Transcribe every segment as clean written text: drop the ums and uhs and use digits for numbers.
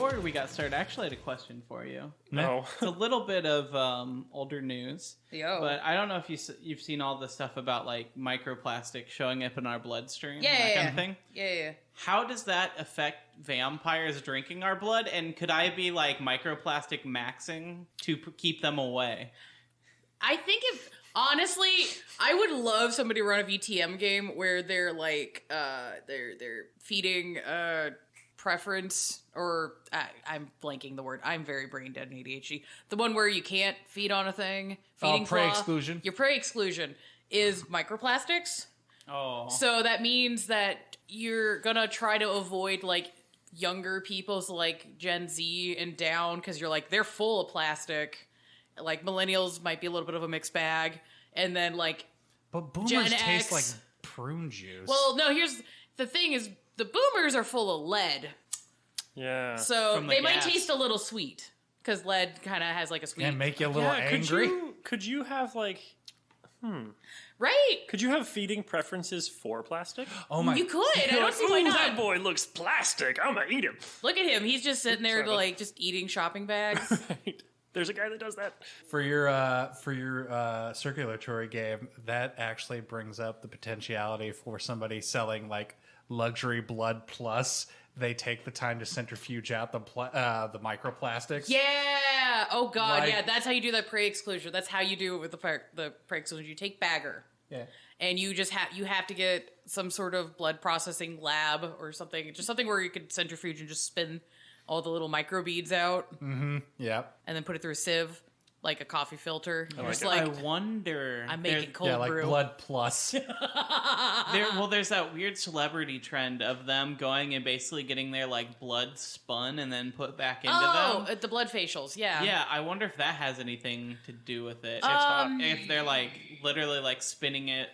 before we got started, I actually had a question for you. No. It's a little bit of older news. Yo. But I don't know if you've seen all the stuff about like microplastics showing up in our bloodstream. Yeah, that yeah, kind of thing. Yeah. How does that affect vampires drinking our blood? And could I be like microplastic maxing to keep them away? I think honestly, I would love somebody to run a VTM game where they're like, they're feeding preference, or I'm blanking the word. I'm very brain dead and ADHD. The one where you can't feed on a thing. Feeding prey flaw. exclusion. Your prey exclusion is microplastics. Oh. So that means that you're gonna try to avoid like younger people, so like Gen Z and down, because you're like, they're full of plastic. Like millennials might be a little bit of a mixed bag, and then like But boomers Gen taste X. like prune juice. Well, no, here's the thing: is the boomers are full of lead, yeah. so From the they might gas. taste a little sweet because lead kind of has like a sweet. And make you a little angry. Could you have like Right? could you have feeding preferences for plastic? Oh my! You could. I don't see why That not. boy looks plastic. I'm gonna eat him. Look at him. He's just sitting there, Sorry. like just eating shopping bags. Right. There's a guy that does that. For your circulatory game, that actually brings up the potentiality for somebody selling like luxury blood plus. They take the time to centrifuge out the microplastics. Yeah. Oh God. Like- yeah. That's how you do that prey exclusion. That's how you do it with the prey exclusion. You take bagger. Yeah. And you just have to get some sort of blood processing lab or something, just something where you could centrifuge and just spin all the little microbeads out, Yeah. and then put it through a sieve, like a coffee filter. Just I like wonder. I'm making cold Yeah, like brew. blood plus. There's that weird celebrity trend of them going and basically getting their like blood spun and then put back into them. The blood facials. Yeah. Yeah, I wonder if that has anything to do with it. If they're like literally like spinning it,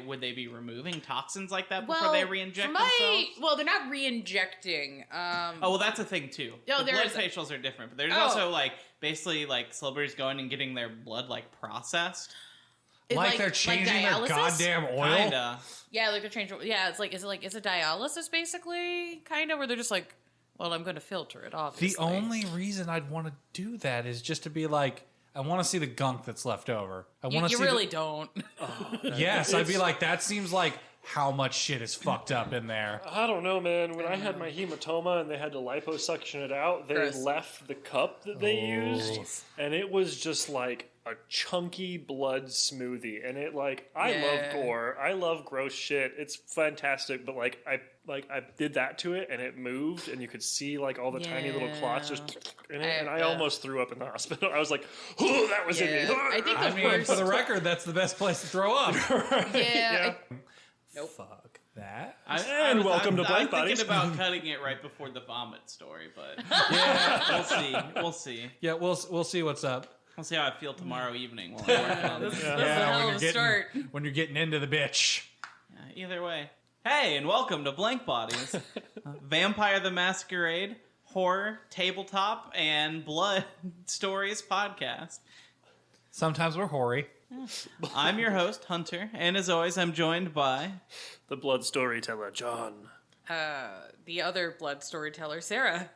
would they be removing toxins like that before they re-inject themselves? Well, they're not re-injecting. Oh, well, that's a thing too. No, the there blood is facials are different, but there's also like basically like celebrities going and getting their blood like processed. Like they're changing their dialysis? goddamn oil. Kinda. Yeah, like they're changing. Yeah, it's like is it dialysis basically, kind of, where they're just like, well, I'm going to filter it. Obviously, The only reason I'd want to do that is just to be like, I want to see the gunk that's left over. I want to you see. really don't. Yes, I'd be like, that seems like how much shit is fucked up in there. I don't know, man. When I had my hematoma and they had to liposuction it out, they Gross. left the cup that they used, and it was just like a chunky blood smoothie. And it like, I love gore, I love gross shit. It's fantastic, but like I did that to it, and it moved, and you could see like all the tiny little clots just in it, and I almost threw up in the hospital. I was like, "Oh, that was in me." I think the I mean, worst. for the record, that's the best place to throw up. Yeah. Nope. Fuck that. And welcome to Blank I'm Bodies. thinking about cutting it right before the vomit story, but yeah, we'll see. Yeah, we'll see what's up. We'll see how I feel tomorrow evening while I'm working on this. That's a hell of a start. when you're getting into the bitch. Yeah, either way. Hey, and welcome to Blank Bodies, Vampire the Masquerade, horror, tabletop, and blood stories podcast. Sometimes we're hoary. I'm your host, Hunter, and as always, I'm joined by... The blood storyteller, John. The other blood storyteller, Sarah.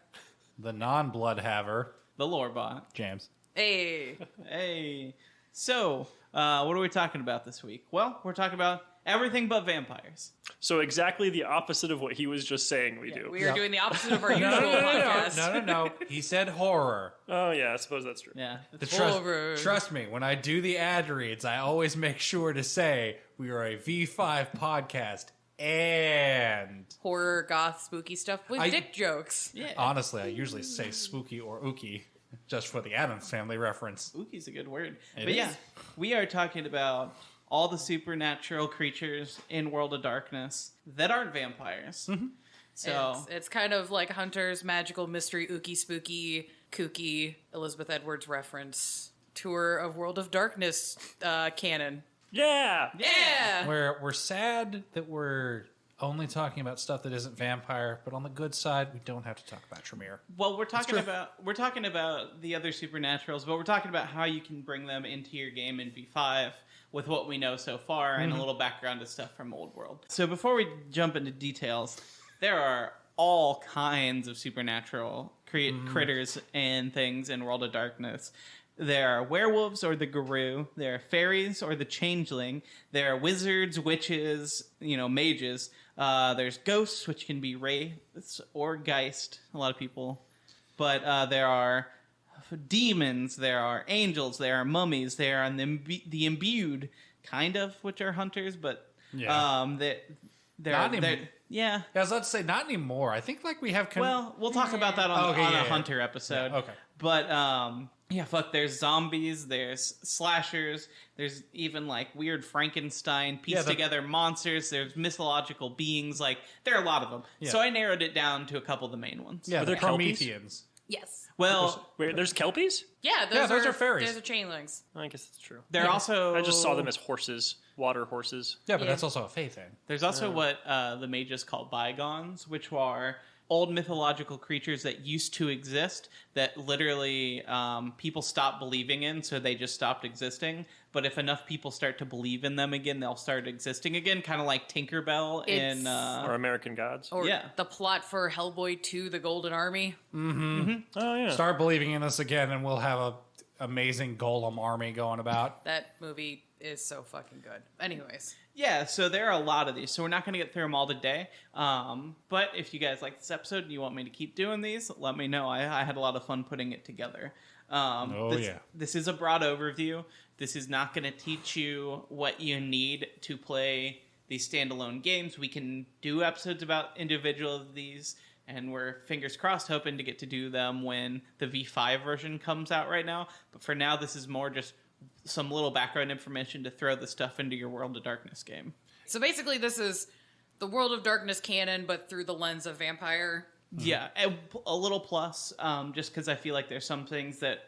The non-blood haver, the Lorebot. James. Hey. Hey. So, what are we talking about this week? Well, we're talking about everything but vampires. So exactly the opposite of what he was just saying we do. We are doing the opposite of our usual podcast. No. He said horror. Oh, yeah, I suppose that's true. Yeah. Horror. Trust me, when I do the ad reads, I always make sure to say we are a V5 podcast and... Horror, goth, spooky stuff with dick jokes. Yeah. Honestly, I usually say spooky or ooky, just for the Addams Family reference. Ooky's a good word. It But is. yeah, we are talking about all the supernatural creatures in World of Darkness that aren't vampires. Mm-hmm. So, It's kind of like Hunter's magical mystery, ooky, spooky, kooky, Elizabeth Edwards reference, tour of World of Darkness canon. Yeah! Yeah! We're sad that we're only talking about stuff that isn't vampire, but on the good side, we don't have to talk about Tremere. well, we're talking about the other supernaturals, but we're talking about how you can bring them into your game in V5 with what we know so far and a little background of stuff from Old World. So before we jump into details, there are all kinds of supernatural critters and things in World of Darkness. There are werewolves or the Guru. There are fairies or the Changeling. There are wizards, witches, mages. There's ghosts, which can be wraiths or geist. A lot of people. But there are demons. There are angels. There are mummies. There are the imbued, kind of, which are hunters. But yeah. I was about to say, not anymore. I think we have... Well, we'll talk about that on a Hunter episode. Yeah, okay. But, there's zombies, there's slashers, there's even, weird Frankenstein, pieced-together monsters, there's mythological beings, there are a lot of them. Yeah. So I narrowed it down to a couple of the main ones. Yeah, they're Prometheans. Yes. Well... Wait, there's Kelpies? Yeah, those are fairies. Those are changelings. I guess that's true. They're also... I just saw them as horses, water horses. Yeah, but that's also a fae thing. There's also what the mages call bygones, which are old mythological creatures that used to exist that literally people stopped believing in, so they just stopped existing. But if enough people start to believe in them again, they'll start existing again, kind of like Tinkerbell in... or American Gods. Or the plot for Hellboy 2, The Golden Army. Mm-hmm. Oh, yeah. Start believing in us again, and we'll have a amazing golem army going about. That movie is so fucking good. Anyways. Yeah, so there are a lot of these, so we're not going to get through them all today. But if you guys like this episode and you want me to keep doing these, let me know. I had a lot of fun putting it together. This is a broad overview. This is not going to teach you what you need to play these standalone games. We can do episodes about individual of these, and we're, fingers crossed, hoping to get to do them when the V5 version comes out right now. But for now, this is more just some little background information to throw the stuff into your World of Darkness game. So basically, this is the World of Darkness canon, but through the lens of vampire. Yeah, a little plus, just because I feel like there's some things that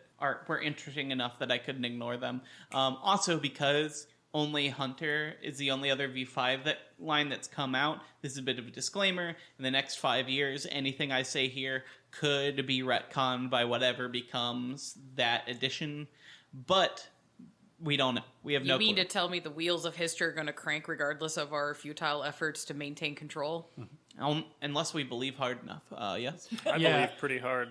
were interesting enough that I couldn't ignore them. Also, because only Hunter is the only other V5 line that's come out, this is a bit of a disclaimer. In the next 5 years, anything I say here could be retconned by whatever becomes that edition, but we don't know. We have no clue. You mean to tell me the wheels of history are going to crank regardless of our futile efforts to maintain control? Unless we believe hard enough, yes? I believe pretty hard.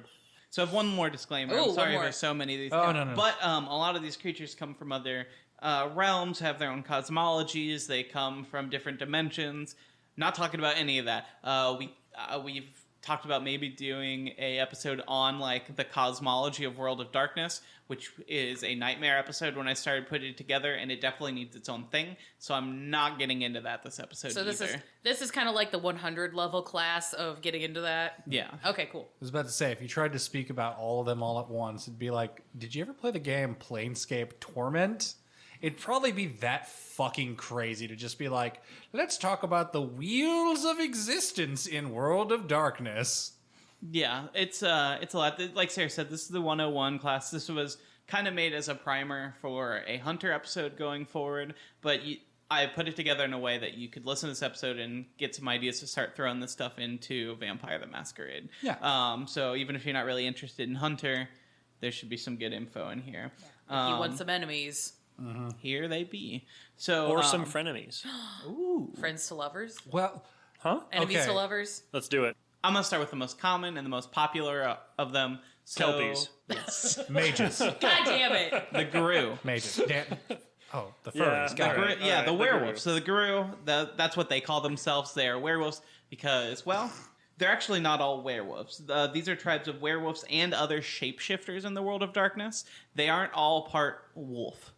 So I have one more disclaimer. Ooh, I'm sorry there's so many of these. No. But a lot of these creatures come from other realms, have their own cosmologies. They come from different dimensions. Not talking about any of that. We've talked about maybe doing a episode on the cosmology of World of Darkness, which is a nightmare episode when I started putting it together, and it definitely needs its own thing. So I'm not getting into that this episode. So this is kind of like the 100 level class of getting into that. Yeah. Okay, cool. I was about to say, if you tried to speak about all of them all at once, it'd be like, did you ever play the game Planescape Torment? It'd probably be that fucking crazy to just be like, let's talk about the wheels of existence in World of Darkness. Yeah, it's a lot. Like Sarah said, this is the 101 class. This was kind of made as a primer for a Hunter episode going forward, but I put it together in a way that you could listen to this episode and get some ideas to start throwing this stuff into Vampire the Masquerade. Yeah. So even if you're not really interested in Hunter, there should be some good info in here. If you want some enemies. Mm-hmm. Here they be. So or some frenemies. Ooh. Friends to lovers? Well, enemies to lovers? Let's do it. I'm going to start with the most common and the most popular of them. So, Kelpies. Yes. Mages. God damn it. The Guru. Mages. The furries. Yeah, The werewolves. So the Guru, that's what they call themselves. They are werewolves because, they're actually not all werewolves. These are tribes of werewolves and other shapeshifters in the World of Darkness. They aren't all part wolf.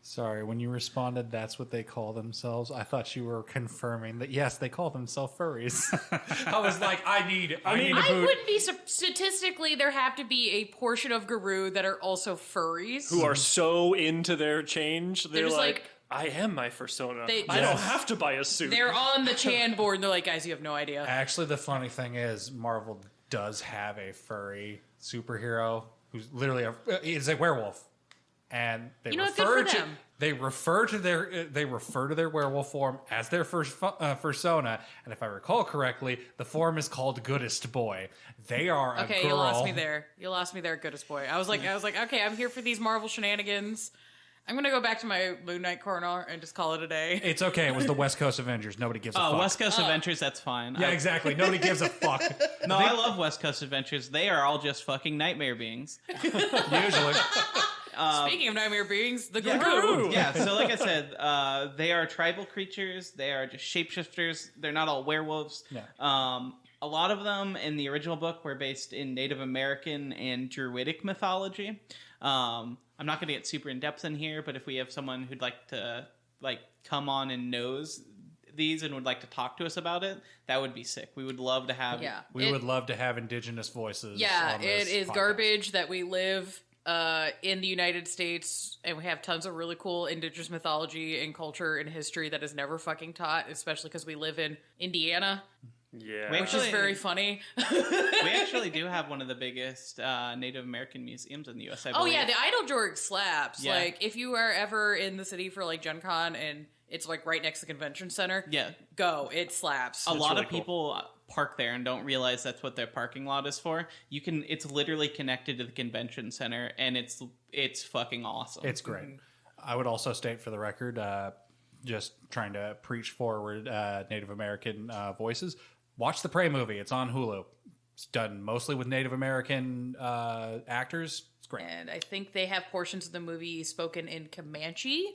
Sorry, when you responded, that's what they call themselves. I thought you were confirming that, yes, they call themselves furries. I was like, I need wouldn't be statistically. There have to be a portion of Guru that are also furries who are so into their change. They're like, I am my persona. They- I don't have to buy a suit. They're on the Chan board and they're like, guys, you have no idea. Actually, the funny thing is, Marvel does have a furry superhero who's literally is a werewolf. And they refer to their werewolf form as their first persona, and if I recall correctly, the form is called Goodest Boy. They are a girl. You lost me there. Goodest Boy. I was like, okay, I'm here for these Marvel shenanigans. I'm gonna go back to my Moon Knight corner and just call it a day. It's okay. It was the West Coast Avengers. Nobody gives a fuck. West Coast Adventures, that's fine. Yeah, exactly. Nobody gives a fuck. No, I love West Coast Adventures. They are all just fucking nightmare beings. Usually. Speaking of nightmare beings, the Garou. Yeah, so like I said, they are tribal creatures. They are just shapeshifters. They're not all werewolves. Yeah. A lot of them in the original book were based in Native American and Druidic mythology. I'm not going to get super in depth in here, but if we have someone who'd like to come on and knows these and would like to talk to us about it, that would be sick. We would love to have. Yeah, we would love to have indigenous voices. Yeah, on this it is podcast. garbage that we live in the United States and we have tons of really cool indigenous mythology and culture and history that is never fucking taught, especially because we live in Indiana. Yeah, which is very funny. We actually do have one of the biggest Native American museums in the U.S. I believe. Oh yeah, the Idlegeorg slaps. Yeah. Like if you are ever in the city for like Gen Con and it's like right next to the convention center, yeah, go. It slaps. A lot really of people park there and don't realize that's what their parking lot is for. It's literally connected to the convention center, and it's fucking awesome. It's great. I would also state for the record, just trying to preach forward Native American voices. Watch the Prey movie. It's on Hulu. It's done mostly with Native American actors. It's great. And I think they have portions of the movie spoken in Comanche.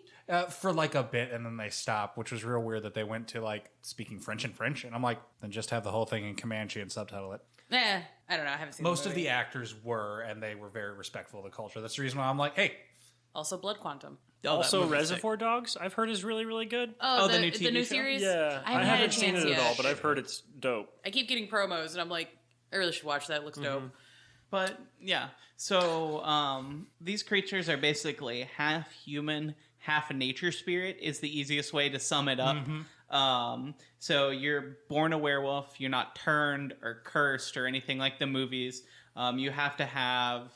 For like a bit, and then they stop, which was real weird that they went to like speaking French and French. And I'm like, then just have the whole thing in Comanche and subtitle it. I don't know. I haven't seen Most the of movie. the actors were, and they were very respectful of the culture. That's the reason why I'm like, hey. Also, Blood Quantum. Also, Reservoir Dogs, I've heard is really, really good. Oh, the new TV show? series? Yeah, I haven't seen it yet. at all, but I've heard it's dope. I keep getting promos, and I'm like, I really should watch that. It looks dope. But yeah, so these creatures are basically half human, half a nature spirit is the easiest way to sum it up. So you're born a werewolf, you're not turned or cursed or anything like the movies. You have to have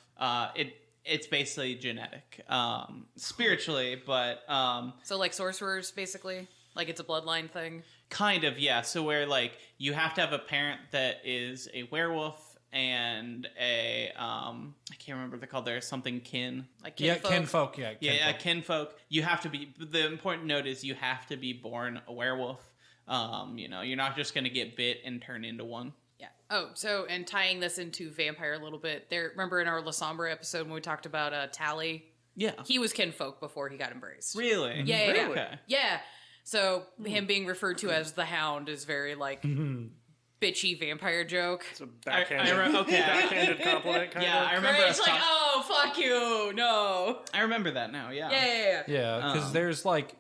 it's basically genetic, spiritually, but So like sorcerers, basically? Like it's a bloodline thing? kind of, yeah. So where like you have to have a parent that is a werewolf and a I can't remember what they're called. There's something kin. Like Kinfolk. Kinfolk. You have to be. The important note is you have to be born a werewolf. You're not just going to get bit and turn into one. Yeah. Oh, so, and tying this into vampire a little bit, remember in our La Sombra episode when we talked about Tally? Yeah. He was kinfolk before he got embraced. Really? Yeah. Really? Okay. Yeah. So, him being referred to as the Hound is very, like, bitchy vampire joke. It's a backhanded, backhanded compliment, kind Yeah, of. I remember. Right? It's like, oh, fuck you. No. I remember that now. Yeah. Yeah, because there's like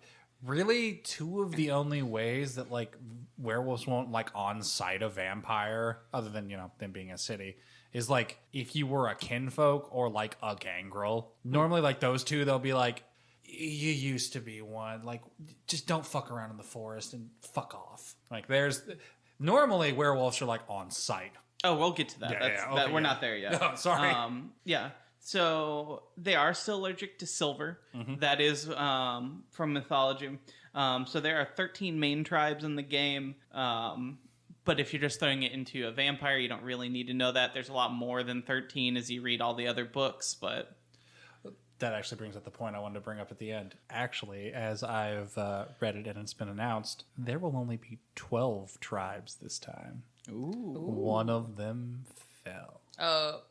really two of the only ways that like werewolves won't like on sight a vampire, other than them being a city, is like if you were a kinfolk or like a gangrel. Normally, like those two, they'll be like, you used to be one. Like, just don't fuck around in the forest and fuck off. Like, normally werewolves are like on sight. Oh, we'll get to that. We're not there yet. No, sorry. Yeah. So they are still allergic to silver. That is from mythology. So there are 13 main tribes in the game. But if you're just throwing it into a vampire, you don't really need to know that. There's a lot more than 13 as you read all the other books. But that actually brings up the point I wanted to bring up at the end. Actually, as I've read it and it's been announced, there will only be 12 tribes this time. Ooh. One of them fell.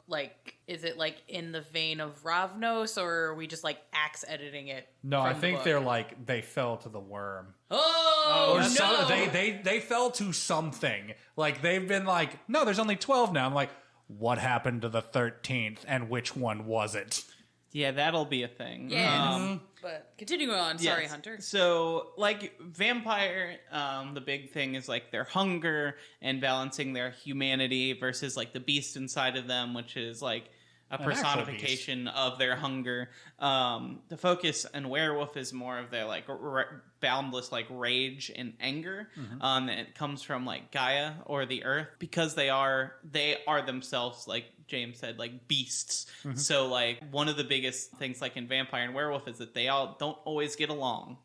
Like, is it like in the vein of Ravnos, or are we just like axe editing it? No, I think they're like, they fell to the worm. Oh, Or no! they fell to something. Like, they've been like, no, there's only 12 now. I'm like, what happened to the 13th, and which one was it? Yeah, that'll be a thing. Yeah. But continuing on. Sorry, yes. Hunter. So, like, vampire, the big thing is, like, their hunger and balancing their humanity versus, like, the beast inside of them, which is, like, a personification of their hunger. The focus in Werewolf is more of their, like, boundless, like, rage and anger. And it comes from, like, Gaia or the earth, because they are themselves, like James said, like beasts. So like one of the biggest things like in vampire and werewolf is that they all don't always get along,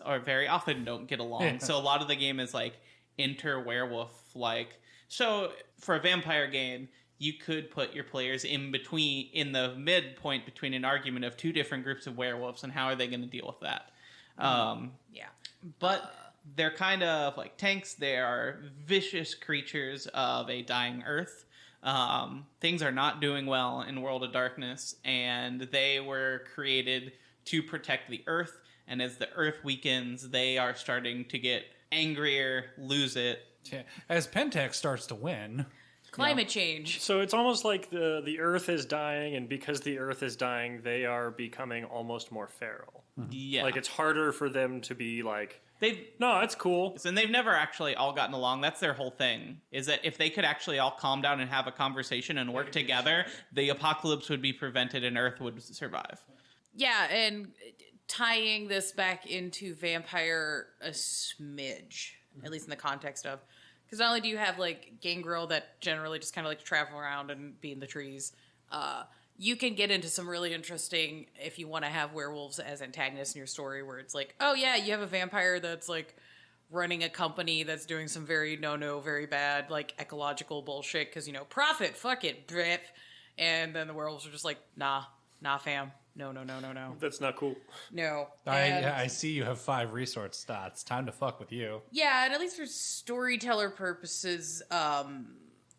or very often don't get along. So a lot of the game is like inter werewolf like. So for a vampire game, you could put your players in the midpoint between an argument of two different groups of werewolves, and how are they going to deal with that? But they're kind of like tanks. They are vicious creatures of a dying earth. Things are not doing well in World of Darkness, and they were created to protect the earth. And as the earth weakens, they are starting to get angrier, lose it. Yeah. As Pentex starts to win... Climate change. So it's almost like the earth is dying, and because the earth is dying, they are becoming almost more feral. Yeah. Like, it's harder for them to be like, no, it's cool. And they've never actually all gotten along. That's their whole thing, is that if they could actually all calm down and have a conversation and work together, the apocalypse would be prevented and Earth would survive. Yeah, and tying this back into vampire a smidge, at least in the context of... Because not only do you have, like, Gangrel that generally just kind of like to travel around and be in the trees, you can get into some really interesting, if you want to have werewolves as antagonists in your story, where it's like, oh yeah, you have a vampire that's, like, running a company that's doing some very very bad, like, ecological bullshit, because, you know, profit, fuck it, bleh. And then the werewolves are just like, nah, fam. No. That's not cool. No. I see you have 5 resource stats. Time to fuck with you. Yeah, and at least for storyteller purposes,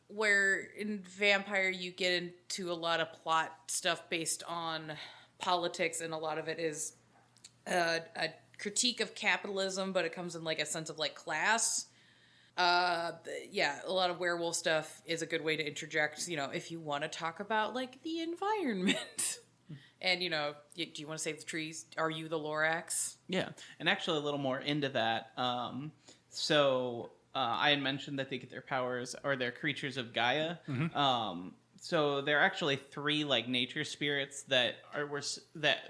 where in Vampire you get into a lot of plot stuff based on politics, and a lot of it is a critique of capitalism, but it comes in like a sense of like class. Yeah, a lot of werewolf stuff is a good way to interject, you know, if you want to talk about like the environment. And, you know, do you want to save the trees? Are you the Lorax? Yeah, and actually a little more into that. I had mentioned that they get their powers, or they're creatures of Gaia. Mm-hmm. So there are actually 3 like nature spirits that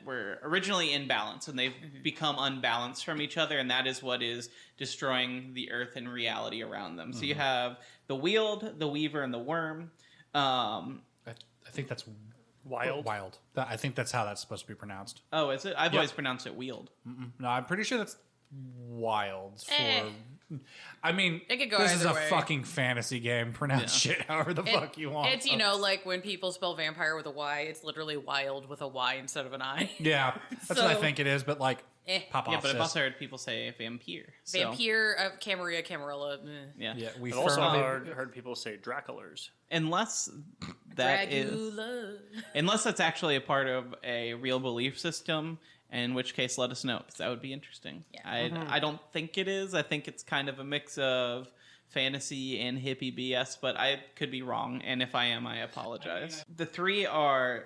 were originally in balance, and they've become unbalanced from each other, and that is what is destroying the earth and reality around them. Mm-hmm. So you have the Weald, the Weaver, and the Worm. I think that's... Wild. I think that's how that's supposed to be pronounced. Oh, is it? I've always pronounced it Weald. No, I'm pretty sure that's wild I mean, this is a fucking fantasy game. Pronounce shit however the fuck you want. It's, you know, like when people spell vampire with a Y, it's literally wild with a Y instead of an I. Yeah, that's what I think it is, but like, pop off. Yeah, but I've also heard people say vampire. Vampire, Camarilla, Camarilla. Yeah. We also heard people say Draculars. Unless that's actually a part of a real belief system, in which case let us know, because that would be interesting. Yeah. I don't think it is. I think it's kind of a mix of fantasy and hippie BS, but I could be wrong, and if I am, I apologize. The 3 are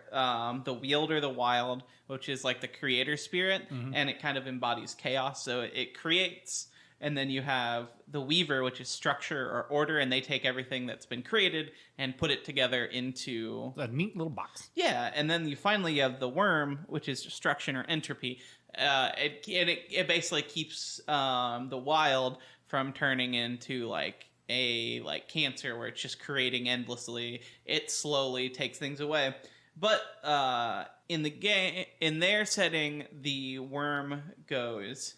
the Wielder, the Wild, which is like the creator spirit, and it kind of embodies chaos, so it creates. And then you have the Weaver, which is structure or order, and they take everything that's been created and put it together into... a neat little box. Yeah, and then you finally have the Worm, which is destruction or entropy. It basically keeps the Wild from turning into like a cancer, where it's just creating endlessly. It slowly takes things away. But in the game, in their setting, the Worm goes...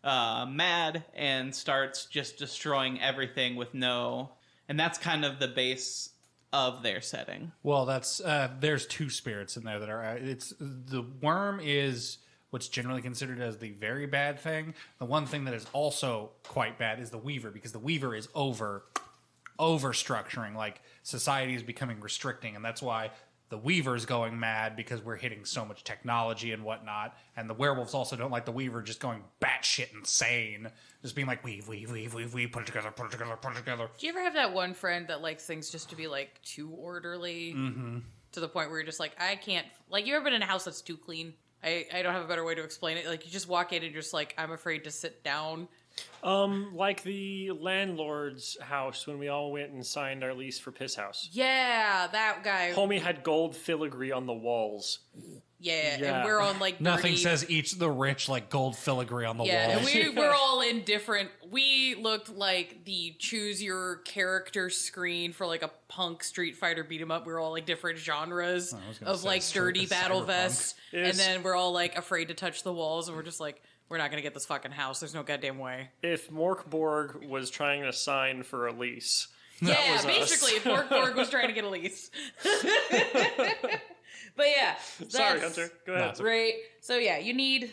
mad and starts just destroying everything with and that's kind of the base of their setting. Well, that's there's 2 spirits in there that are it's the Worm is what's generally considered as the very bad thing. The one thing that is also quite bad is the Weaver, because the Weaver is over structuring, like society is becoming restricting, and that's why the Weaver's going mad, because we're hitting so much technology and whatnot. And the werewolves also don't like the Weaver just going batshit insane. Just being like, weave, put it together. Do you ever have that one friend that likes things just to be, like, too orderly? Mm-hmm. To the point where you're just like, I can't... Like, you ever been in a house that's too clean? I don't have a better way to explain it. Like, you just walk in and you're just like, I'm afraid to sit down. Like the landlord's house when we all went and signed our lease for Piss House. Yeah, that guy. Homie had gold filigree on the walls. Yeah, and we're on like nothing says each the rich like gold filigree on the walls. Yeah, and we're all in different. We looked like the choose your character screen for like a punk Street Fighter beat 'em up. We were all like different genres of like dirty battle vests, and then we're all like afraid to touch the walls, and we're just like, we're not gonna get this fucking house. There's no goddamn way. If Morkborg was trying to sign for a lease, Yeah, basically, Borg was trying to get a lease. But yeah, sorry, Hunter. Go ahead. Right. So yeah, you need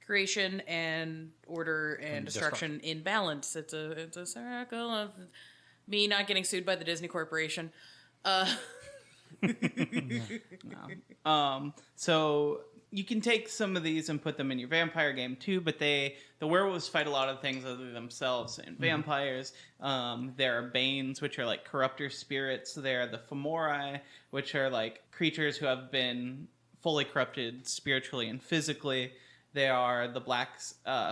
creation and order and destruction in balance. It's a circle of me not getting sued by the Disney Corporation. So you can take some of these and put them in your vampire game too, but the werewolves fight a lot of things other than themselves and vampires. There are banes, which are like corruptor spirits. There are the femori, which are like creatures who have been fully corrupted spiritually and physically. There are the black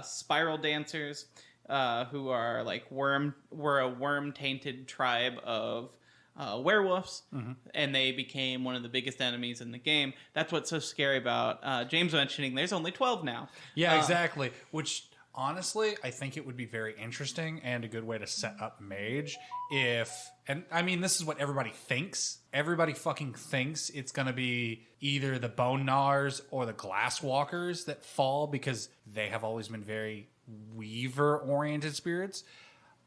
spiral dancers, who are like were a worm-tainted tribe of werewolves, and they became one of the biggest enemies in the game. That's what's so scary about James mentioning there's only 12 now. Yeah, exactly. Which, honestly, I think it would be very interesting and a good way to set up Mage if... And, I mean, this is what everybody thinks. Everybody fucking thinks it's going to be either the Bone Gnawers or the Glasswalkers that fall because they have always been very Weaver-oriented spirits.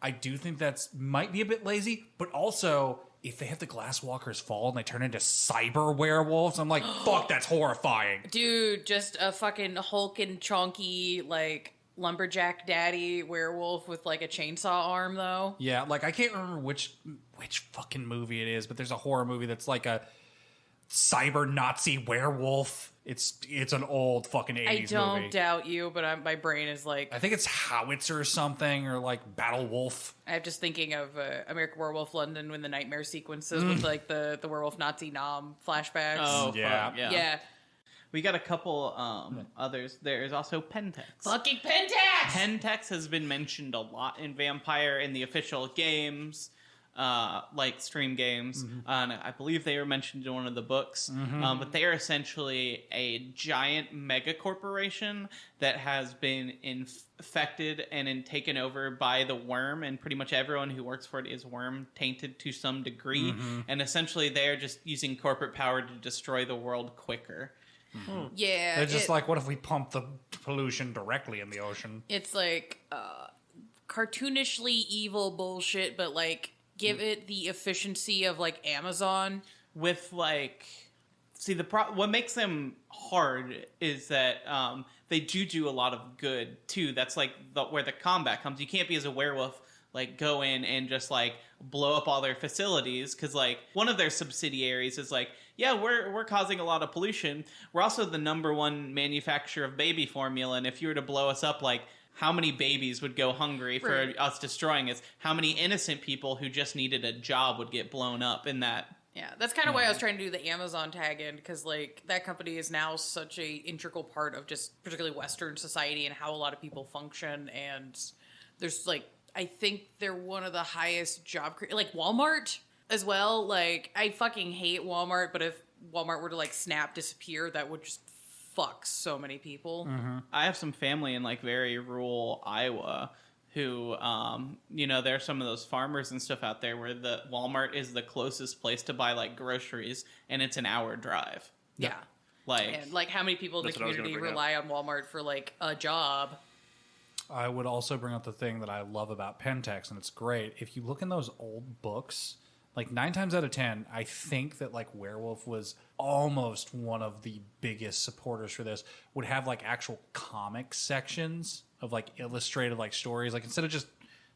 I do think that's might be a bit lazy, but also... if they have the Glasswalkers fall and they turn into cyber werewolves, I'm like, fuck, that's horrifying. Dude, just a fucking hulking, chonky, like, lumberjack daddy werewolf with, like, a chainsaw arm, though. Yeah, like, I can't remember which fucking movie it is, but there's a horror movie that's like a cyber Nazi werewolf. It's an old fucking 80s movie. I don't doubt you, but my brain is like... I think it's Howitzer or something, or like Battle Wolf. I'm just thinking of American Werewolf London when the nightmare sequences with like the werewolf Nazi nom flashbacks. Oh, yeah. Yeah. We got a couple others. There's also Pentex. Fucking Pentex! Pentex has been mentioned a lot in Vampire in the official games. Like stream games, and I believe they were mentioned in one of the books. But they are essentially a giant mega corporation that has been infected and taken over by the worm, and pretty much everyone who works for it is worm tainted to some degree. And essentially, they are just using corporate power to destroy the world quicker. Yeah, They're just like, what if we pump the pollution directly in the ocean? It's like cartoonishly evil bullshit, but like. Give it the efficiency of like Amazon with like what makes them hard is that they do a lot of good too. That's like where the combat comes. You can't be as a werewolf like go in and just like blow up all their facilities because like one of their subsidiaries is like, yeah, we're causing a lot of pollution. We're also the #1 manufacturer of baby formula, and if you were to blow us up, like how many babies would go hungry for us destroying us? How many innocent people who just needed a job would get blown up in that? Yeah, that's kind of why I was trying to do the Amazon tag in, because like that company is now such a integral part of just particularly Western society and how a lot of people function. And there's like, I think they're one of the highest job like Walmart as well. Like I fucking hate Walmart, but if Walmart were to like snap disappear, that would just fuck so many people. I have some family in like very rural Iowa who, there are some of those farmers and stuff out there where the Walmart is the closest place to buy like groceries, and it's an hour drive. Yeah. And like how many people in the community rely on Walmart for like a job? I would also bring up the thing that I love about Pentex, and it's great. If you look in those old books, like 9 times out of 10, I think that like Werewolf was almost one of the biggest supporters for this, would have like actual comic sections of like illustrated like stories. Like instead of just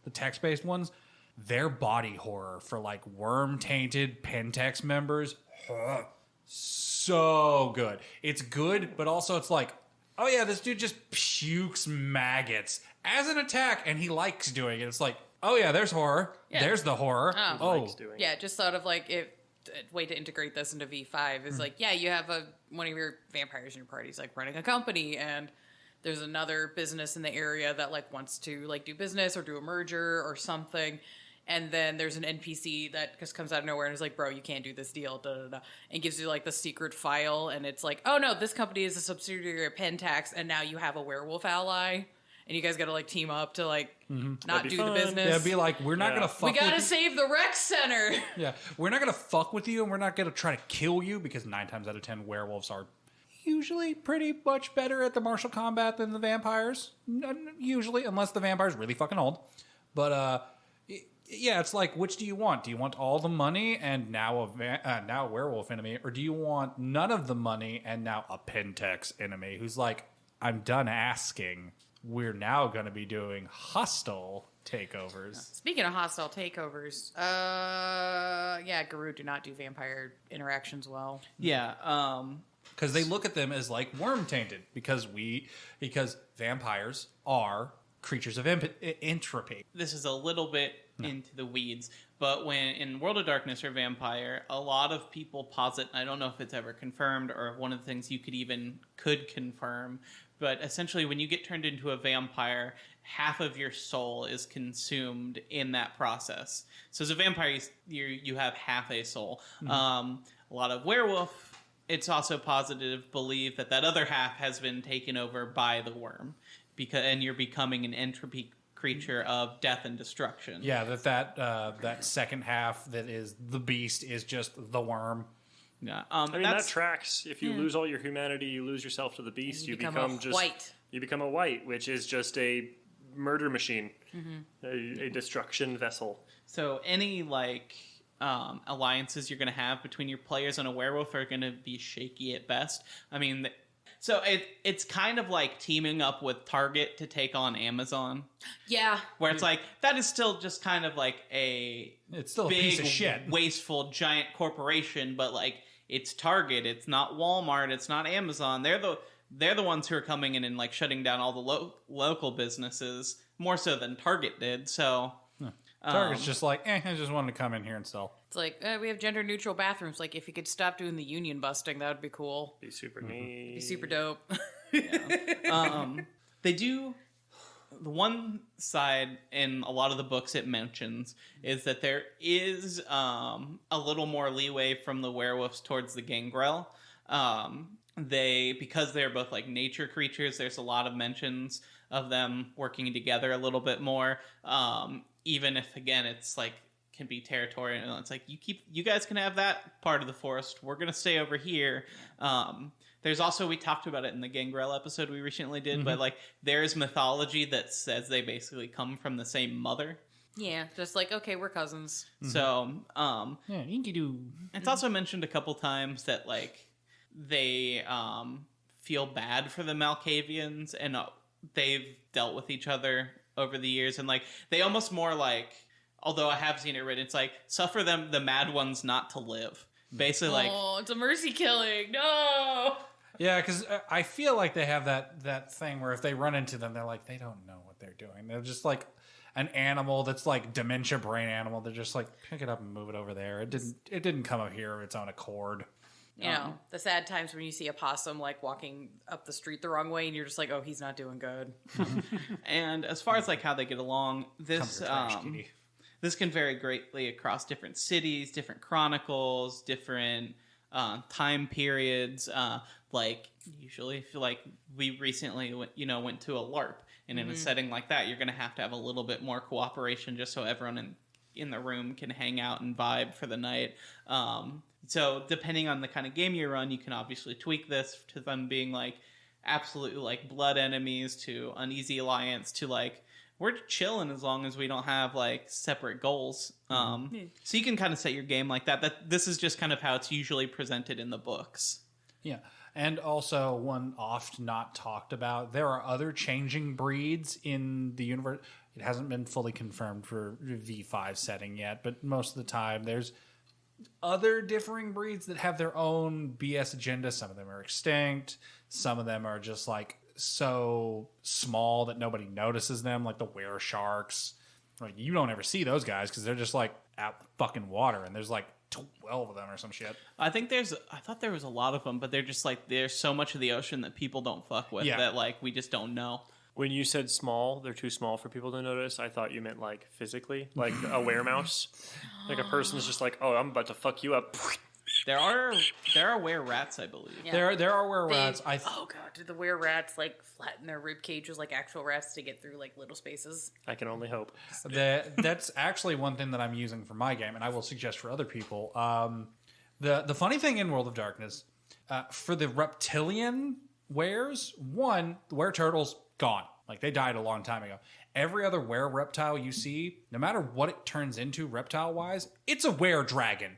the text-based ones, their body horror for like worm-tainted Pentex members, so good. It's good, but also it's like, oh yeah, this dude just pukes maggots as an attack, and he likes doing it. It's like, oh yeah, there's horror. Yeah. There's the horror. Yeah, just thought of like way to integrate this into V5 is like, yeah, you have one of your vampires in your party is like running a company, and there's another business in the area that like wants to like do business or do a merger or something. And then there's an NPC that just comes out of nowhere and is like, bro, you can't do this deal, and gives you like the secret file. And it's like, oh no, this company is a subsidiary of Pentax, and now you have a werewolf ally. And you guys got to like team up to like not do the business. Yeah, be like, we're not going to fuck with you. We got to save the rec center. Yeah, we're not going to fuck with you, and we're not going to try to kill you, because 9 times out of 10 werewolves are usually pretty much better at the martial combat than the vampires. Usually, unless the vampire's really fucking old. But Yeah, it's like, which do you want? Do you want all the money and now now a werewolf enemy, or do you want none of the money and now a Pentex enemy who's like, I'm done asking. We're now going to be doing hostile takeovers. Speaking of hostile takeovers, Garou do not do vampire interactions well. Yeah, because they look at them as like worm tainted because vampires are creatures of entropy. This is a little bit into the weeds, but when in World of Darkness or Vampire, a lot of people posit, I don't know if it's ever confirmed or one of the things you could confirm, but essentially when you get turned into a vampire, half of your soul is consumed in that process. So as a vampire, you have half a soul. Mm-hmm. A lot of werewolf, it's also positive belief that other half has been taken over by the worm, and you're becoming an entropy creature of death and destruction. Yeah, that second half that is the beast is just the worm. Yeah, that tracks. If you lose all your humanity, you lose yourself to the beast. You become just white. You become a white, which is just a murder machine, a destruction vessel. So any alliances you're going to have between your players and a werewolf are going to be shaky at best. I mean. So it's kind of like teaming up with Target to take on Amazon. Yeah. Where it's like, that is still just kind of like it's still big, a piece of shit. Wasteful, giant corporation, but like, it's Target, it's not Walmart, it's not Amazon. They're the ones who are coming in and like shutting down all the local businesses, more so than Target did, so... Target's just like, I just wanted to come in here and sell. It's like, we have gender-neutral bathrooms. Like, if you could stop doing the union busting, that would be cool. Be super neat. Be super dope. They do... The one side in a lot of the books it mentions is that there is a little more leeway from the werewolves towards the gangrel. Because they're both like nature creatures, there's a lot of mentions of them working together a little bit more. Even if, again, it's like, can be territorial. It's like, you guys can have that part of the forest. We're going to stay over here. There's also, we talked about it in the Gangrel episode we recently did, but like, there's mythology that says they basically come from the same mother. Yeah, just like, okay, we're cousins. So, Inky-doo. It's also mentioned a couple times that like, they feel bad for the Malkavians, and they've dealt with each other over the years, and like they almost more like, although I have seen it written, it's like suffer them, the mad ones, not to live. Basically, like, oh, it's a mercy killing. No. Yeah, because I feel like they have that thing where if they run into them, they're like, they don't know what they're doing. They're just like an animal that's like dementia brain animal. They're just like, pick it up and move it over there. It didn't come up here of its own accord. You know, the sad times when you see a possum like walking up the street the wrong way and you're just like, oh, he's not doing good. And as far as like how they get along, this can vary greatly across different cities, different chronicles, different time periods. Like usually, if like we recently went to a LARP, and in a setting like that, you're going to have a little bit more cooperation just so everyone in the room can hang out and vibe for the night. So depending on the kind of game you run, you can obviously tweak this to them being like absolutely like blood enemies, to uneasy alliance, to like we're chilling as long as we don't have like separate goals. So you can kind of set your game like that. This is just kind of how it's usually presented in the books. Yeah. And also one oft not talked about, there are other changing breeds in the universe. It hasn't been fully confirmed for V5 setting yet, but most of the time there's other differing breeds that have their own BS agenda. Some of them are extinct. Some of them are just like so small that nobody notices them, like the were sharks. Like you don't ever see those guys because they're just like out the fucking water, and there's like 12 of them or some shit. I thought there was a lot of them, but they're just like there's so much of the ocean that people don't fuck with that like we just don't know. When you said small, they're too small for people to notice. I thought you meant like physically, like a weremouse. Like a person's just like, oh, I'm about to fuck you up. There are were-rats, I believe. Yeah. There are were-rats. Oh god, do the were-rats like flatten their rib cages like actual rats to get through like little spaces? I can only hope. That's actually one thing that I'm using for my game, and I will suggest for other people. The funny thing in World of Darkness, for the reptilian wares, one, the were turtles, gone. Like, they died a long time ago. Every other were-reptile you see, no matter what it turns into reptile-wise, it's a were-dragon.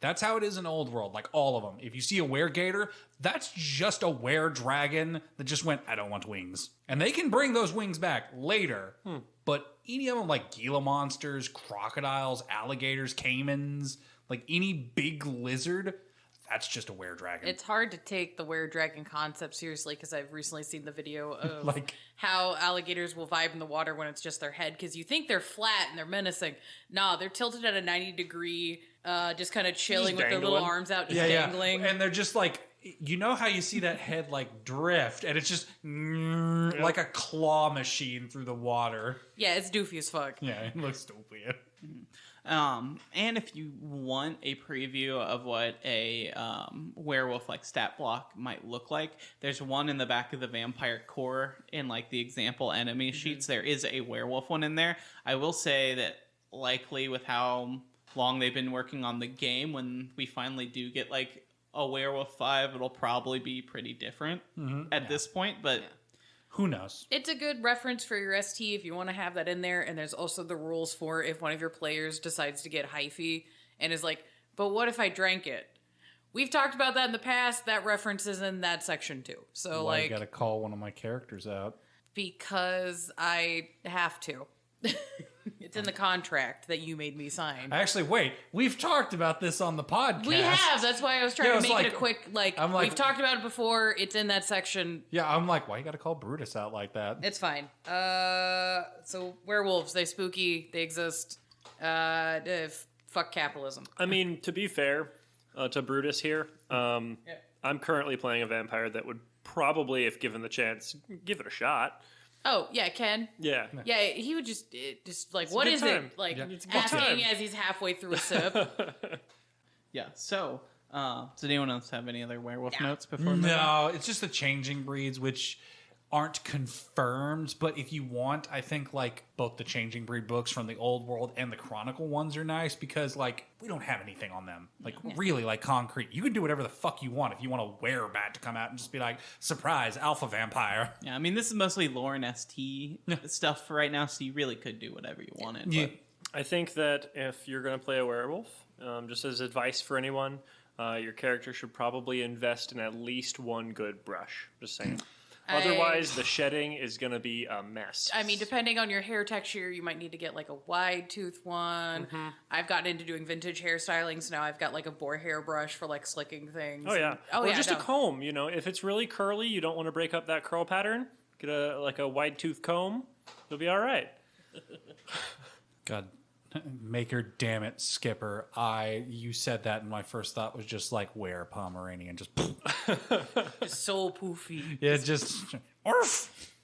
That's how it is in Old World, like all of them. If you see a were-gator, that's just a were-dragon that just went, I don't want wings. And they can bring those wings back later. But any of them, like Gila monsters, crocodiles, alligators, caimans, like any big lizard, that's just a were-dragon. It's hard to take the were-dragon concept seriously because I've recently seen the video of like how alligators will vibe in the water when it's just their head, because you think they're flat and they're menacing. Nah, they're tilted at a 90-degree, just kind of chilling with their little arms out, just dangling. Yeah. And they're just like, you know how you see that head like drift, and it's just like a claw machine through the water. Yeah, it's doofy as fuck. Yeah, it looks stupid. And if you want a preview of what a werewolf like stat block might look like, there's one in the back of the vampire core in like the example enemy sheets. There is a werewolf one in there. I will say that likely with how long they've been working on the game, when we finally do get like a werewolf 5, it'll probably be pretty different at this point, but who knows? It's a good reference for your ST if you want to have that in there. And there's also the rules for if one of your players decides to get hyphy and is like, but what if I drank it? We've talked about that in the past. That reference is in that section too. So I gotta call one of my characters out. Because I have to. It's in the contract that you made me sign. Actually, wait. We've talked about this on the podcast. We have. That's why I was trying to make it a quick, we've talked about it before. It's in that section. Yeah, I'm like, why you gotta call Brutus out like that? It's fine. So werewolves, they spooky, they exist. Fuck capitalism. I mean, to be fair to Brutus here, I'm currently playing a vampire that would probably, if given the chance, give it a shot. Oh, yeah, Ken. Yeah. Yeah, he would just like, what is it? Like, asking as he's halfway through a sip. Yeah, so, does anyone else have any other werewolf notes before? No, it's just the changing breeds, which aren't confirmed, but if you want, I think, like, both the changing breed books from the Old World and the Chronicle ones are nice, because, like, we don't have anything on them. Like, really, like, concrete. You can do whatever the fuck you want if you want a werebat to come out and just be like, surprise, alpha vampire. Yeah, I mean, this is mostly lore and ST stuff for right now, so you really could do whatever you wanted. Yeah. But I think that if you're going to play a werewolf, just as advice for anyone, your character should probably invest in at least one good brush. Just saying. Otherwise, the shedding is going to be a mess. I mean, depending on your hair texture, you might need to get like a wide tooth one. I've gotten into doing vintage hairstyling, so now I've got like a boar hair brush for like slicking things. Oh, yeah. Or just a comb, you know. If it's really curly, you don't want to break up that curl pattern, get a wide tooth comb. You'll be all right. God, maker, damn it, Skipper. You said that, and my first thought was just like, wear Pomeranian. Just so poofy. Yeah, just orf.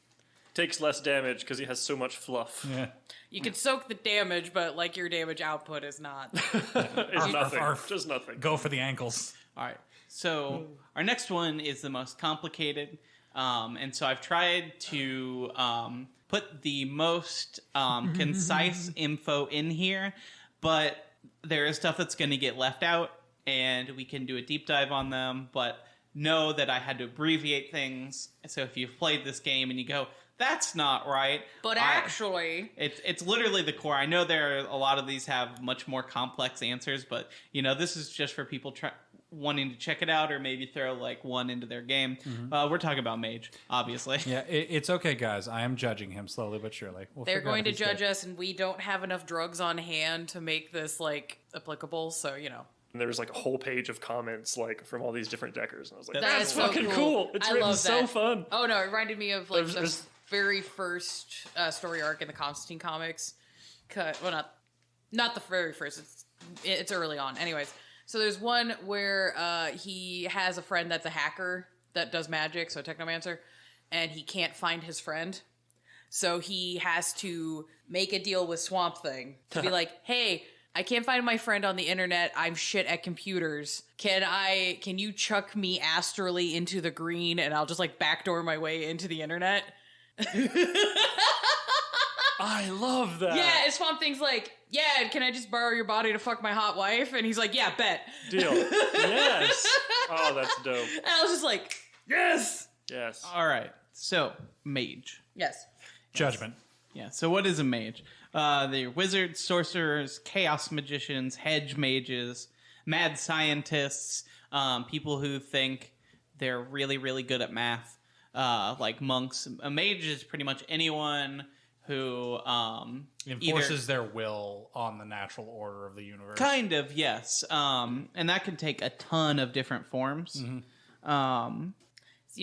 Takes less damage because he has so much fluff. Yeah. You can soak the damage, but like your damage output is not. It's nothing. Just nothing. Go for the ankles. all right. So our next one is the most complicated. And so I've tried to put the most concise info in here, but there is stuff that's going to get left out, and we can do a deep dive on them, but know that I had to abbreviate things. So if you've played this game and you go, that's not right. But actually... It's literally the core. I know there are a lot of these have much more complex answers, but, you know, this is just for people wanting to check it out or maybe throw, like, one into their game. We're talking about Mage, obviously. Yeah, it's okay, guys. I am judging him slowly but surely. They're going to judge us, and we don't have enough drugs on hand to make this, like, applicable, so, you know. And there was like a whole page of comments like from all these different deckers, and I was like, "That's so fucking cool! It's written so fun." Oh no, it reminded me of like the very first story arc in the Constantine comics. Well, not the very first. It's early on. Anyways, so there's one where he has a friend that's a hacker that does magic, so a technomancer, and he can't find his friend, so he has to make a deal with Swamp Thing to be like, "Hey, I can't find my friend on the internet. I'm shit at computers. Can you chuck me astrally into the green and I'll just like backdoor my way into the internet?" I love that. Yeah, and Swamp Thing's like, "Yeah, can I just borrow your body to fuck my hot wife?" And he's like, "Yeah, bet." Deal. Yes. Oh, that's dope. And I was just like, yes. Yeah. Yes. All right. So, mage. Yes. Judgment. Yeah. So, what is a mage? They're wizards, sorcerers, chaos magicians, hedge mages, mad scientists, people who think they're really, really good at math, like monks. A mage is pretty much anyone who enforces their will on the natural order of the universe. Kind of, yes. And that can take a ton of different forms. Mm-hmm.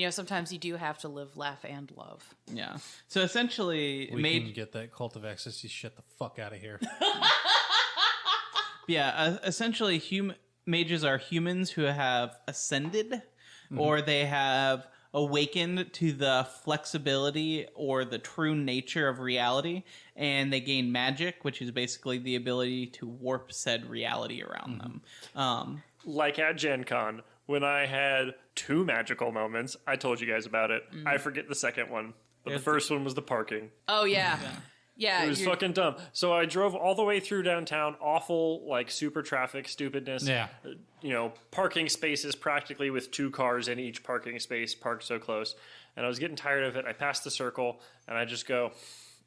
Sometimes you do have to live, laugh, and love. Yeah. So essentially, we can get that cult of ecstasy shit the fuck out of here. Yeah. Essentially, mages are humans who have ascended, or they have awakened to the flexibility or the true nature of reality, and they gain magic, which is basically the ability to warp said reality around them. Like at Gen Con, when I had 2 magical moments, I told you guys about it. I forget the second one, but the first one was the parking. Oh, yeah. Yeah. It was fucking dumb. So I drove all the way through downtown, awful, like, super traffic stupidness. Yeah. Parking spaces practically with 2 cars in each parking space, parked so close. And I was getting tired of it. I passed the circle, and I just go,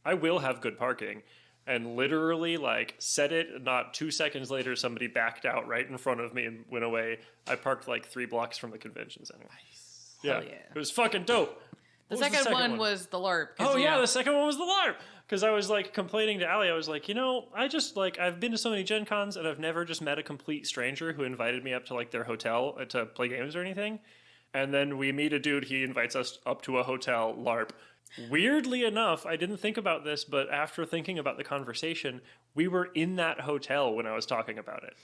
I will have good parking. And literally, like, said it, not 2 seconds later, somebody backed out right in front of me and went away. I parked, like, 3 blocks from the convention center. Nice. Yeah. It was fucking dope. The second one was the LARP. Oh, yeah, the second one was the LARP. Because I was, like, complaining to Allie. I was like, I've been to so many Gen Cons, and I've never just met a complete stranger who invited me up to, like, their hotel to play games or anything. And then we meet a dude, he invites us up to a hotel, LARP. Weirdly enough, I didn't think about this, but after thinking about the conversation, we were in that hotel when I was talking about it.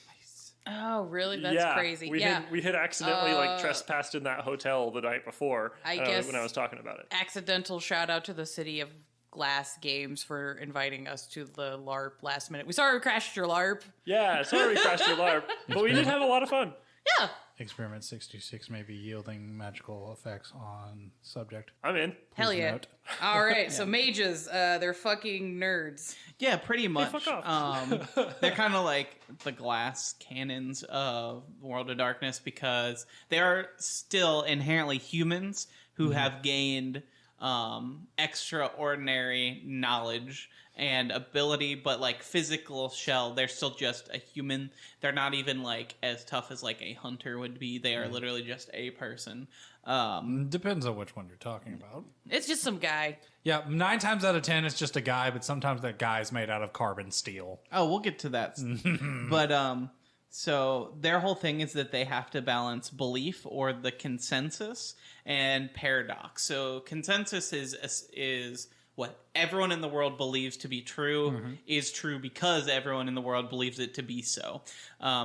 Oh, really? That's crazy. We had accidentally trespassed in that hotel the night before. I guess when I was talking about it. Accidental shout out to the City of Glass Games for inviting us to the LARP last minute. We sorry we crashed your LARP. Yeah, sorry we crashed your LARP, but we did have a lot of fun. Yeah. Experiment 66 may be yielding magical effects on subject. I'm in. Hell yeah. All right, so mages, they're fucking nerds. Yeah, pretty much. Hey, fuck off. They're kind of like the glass cannons of World of Darkness because they are still inherently humans who have gained extraordinary knowledge and ability, but like physical shell, they're still just a human. They're not even like as tough as like a hunter would be. They are literally just a person. Depends on which one you're talking about. It's just some guy. Yeah, 9 times out of 10 it's just a guy, but sometimes that guy's made out of carbon steel. Oh, we'll get to that. But so their whole thing is that they have to balance belief or the consensus and paradox. So consensus is what everyone in the world believes to be true is true because everyone in the world believes it to be so.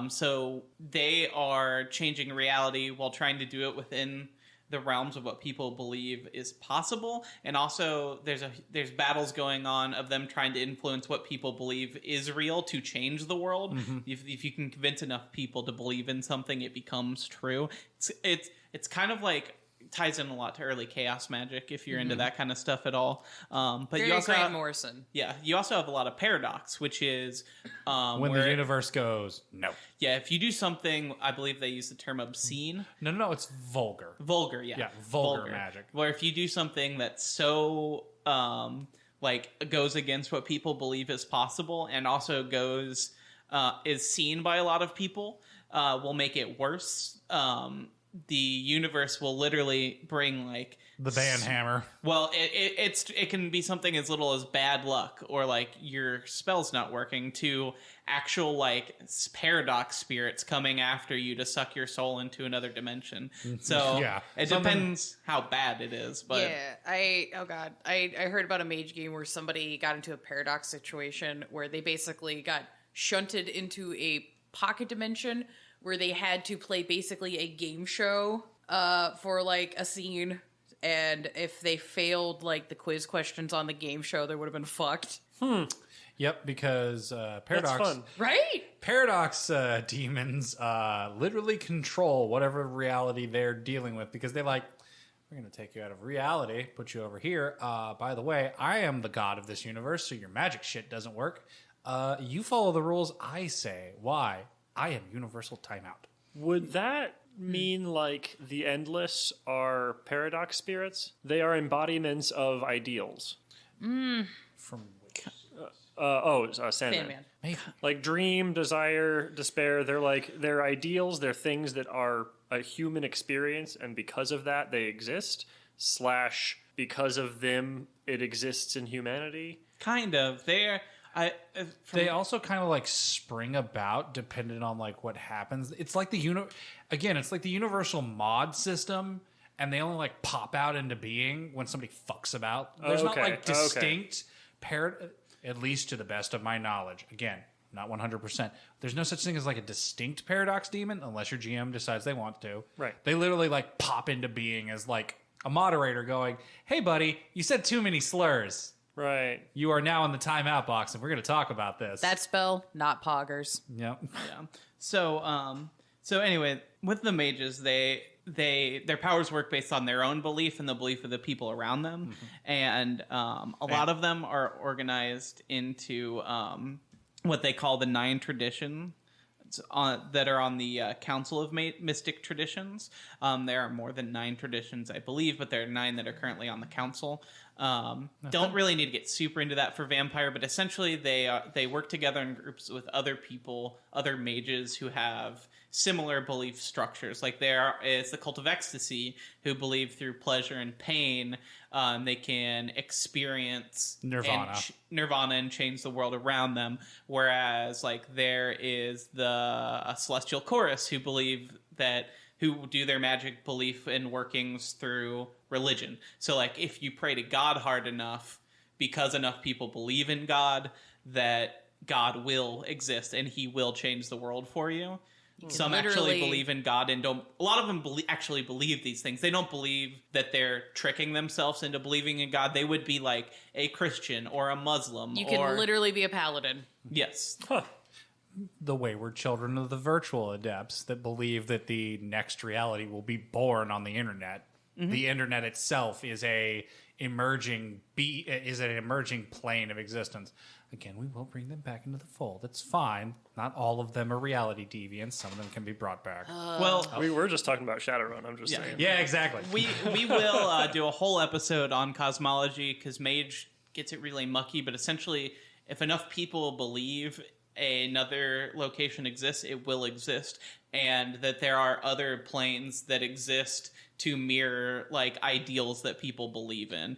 So they are changing reality while trying to do it within the realms of what people believe is possible. And also there's battles going on of them trying to influence what people believe is real to change the world. If you can convince enough people to believe in something, it becomes true. It's kind of like ties in a lot to early chaos magic if you're into that kind of stuff at all. But Very you also Grant Morrison. Yeah, you also have a lot of paradox, which is when the universe goes no. Yeah, if you do something, I believe they use the term obscene. No, it's vulgar. Vulgar, yeah. Yeah, vulgar magic. Where if you do something that's so goes against what people believe is possible and also is seen by a lot of people, will make it worse. The universe will literally bring like the band hammer. Well, it can be something as little as bad luck or like your spell's not working to actual like paradox spirits coming after you to suck your soul into another dimension. So it depends how bad it is. But I heard about a mage game where somebody got into a paradox situation where they basically got shunted into a pocket dimension where they had to play basically a game show for like a scene, and if they failed like the quiz questions on the game show, they would have been fucked. Yep, because paradox, that's fun. Right? Paradox demons literally control whatever reality they're dealing with because they we're going to take you out of reality, put you over here. By the way, I am the god of this universe, so your magic shit doesn't work. You follow the rules I say. Why? I am universal timeout. Would that mean like the Endless are paradox spirits? They are embodiments of ideals. From which? Sandman. Maybe. Like dream, desire, despair. They're ideals. They're things that are a human experience, and because of that, they exist. / because of them, it exists in humanity. Kind of. They also kind of like spring about depending on like what happens. It's like it's like the universal mod system, and they only like pop out into being when somebody fucks about. There's not like distinct at least to the best of my knowledge. Again, not 100%. There's no such thing as like a distinct paradox demon unless your GM decides they want to. Right. They literally like pop into being as like a moderator going, "Hey buddy, you said too many slurs. Right. You are now in the timeout box, and we're going to talk about this." That spell, not poggers. Yep. Yeah. So anyway, with the mages, their powers work based on their own belief and the belief of the people around them, and a lot of them are organized into what they call the 9 traditions that are on the Council of Mystic Traditions. There are more than 9 traditions, I believe, but there are 9 that are currently on the council. Don't really need to get super into that for Vampire, but essentially they work together in groups with other people, other mages who have similar belief structures. Like there is the Cult of Ecstasy, who believe through pleasure and pain they can experience nirvana and change the world around them. Whereas like there is the Celestial Chorus, who believe who do their magic belief and workings through religion. So like if you pray to God hard enough, because enough people believe in God, that God will exist and he will change the world for you. Some actually believe in God and don't. A lot of them actually believe these things. They don't believe that they're tricking themselves into believing in God. They would be like a Christian or a Muslim. You can literally be a paladin. Yes. Huh. The wayward children of the virtual adepts that believe that the next reality will be born on the internet. Mm-hmm. The internet itself is an emerging plane of existence. Again, we will bring them back into the fold. It's fine. Not all of them are reality deviants. Some of them can be brought back. We were just talking about Shadowrun. I'm just saying. Yeah, exactly. We will do a whole episode on cosmology because Mage gets it really mucky. But essentially, if enough people believe another location exists, it will exist, and that there are other planes that exist to mirror like ideals that people believe in.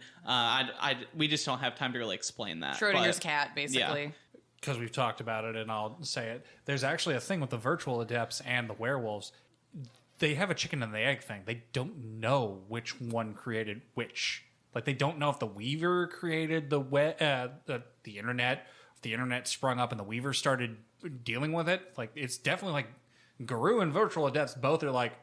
We just don't have time to really explain that. Schrodinger's cat, basically. Because we've talked about it, and I'll say it. There's actually a thing with the virtual adepts and the werewolves. They have a chicken and the egg thing. They don't know which one created which. Like they don't know if the Weaver created the internet. If the internet sprung up and the Weaver started dealing with it. Like it's definitely like Guru and virtual adepts both are like,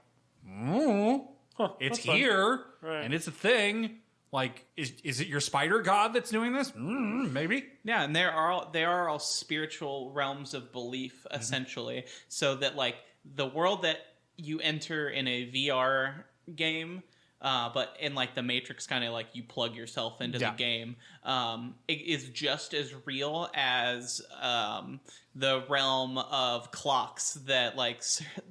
it's here, right, and it's a thing. Like, is it your spider god that's doing this? Maybe. Yeah, and they are all spiritual realms of belief, essentially. Mm-hmm. So that, like, the world that you enter in a VR game, but in, like, the Matrix kind of, like, you plug yourself into the game, it is just as real as the realm of clocks that, like,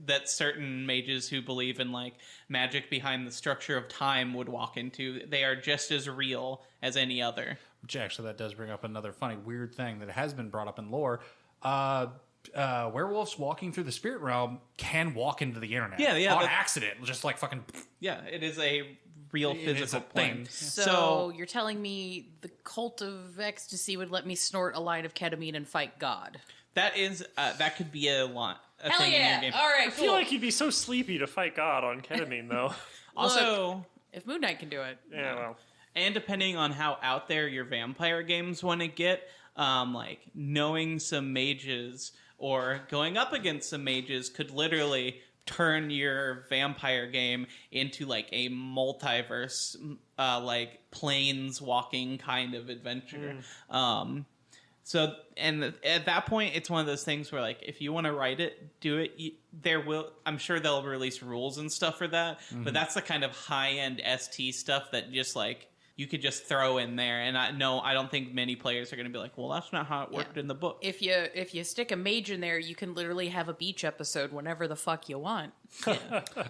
that certain mages who believe in, like, magic behind the structure of time would walk into. They are just as real as any other. Which actually, that does bring up another funny, weird thing that has been brought up in lore. Werewolves walking through the spirit realm can walk into the internet. On accident. Just like fucking... Yeah, it is a real physical thing. So you're telling me the Cult of Ecstasy would let me snort a line of ketamine and fight God? That is... that could be a lot. Hell thing yeah! In your game. All right, I feel like you'd be so sleepy to fight God on ketamine, though. Also... Look, if Moon Knight can do it. Yeah, well... And depending on how out there your vampire games want to get, like, knowing some mages or going up against some mages could literally turn your vampire game into, like, a multiverse, like, planes-walking kind of adventure. So, and at that point, it's one of those things where, like, if you want to write it, do it. I'm sure they'll release rules and stuff for that, but that's the kind of high-end ST stuff that just, like, you could just throw in there. And I don't think many players are going to be like, well, that's not how it worked in the book. If you stick a mage in there, you can literally have a beach episode whenever the fuck you want.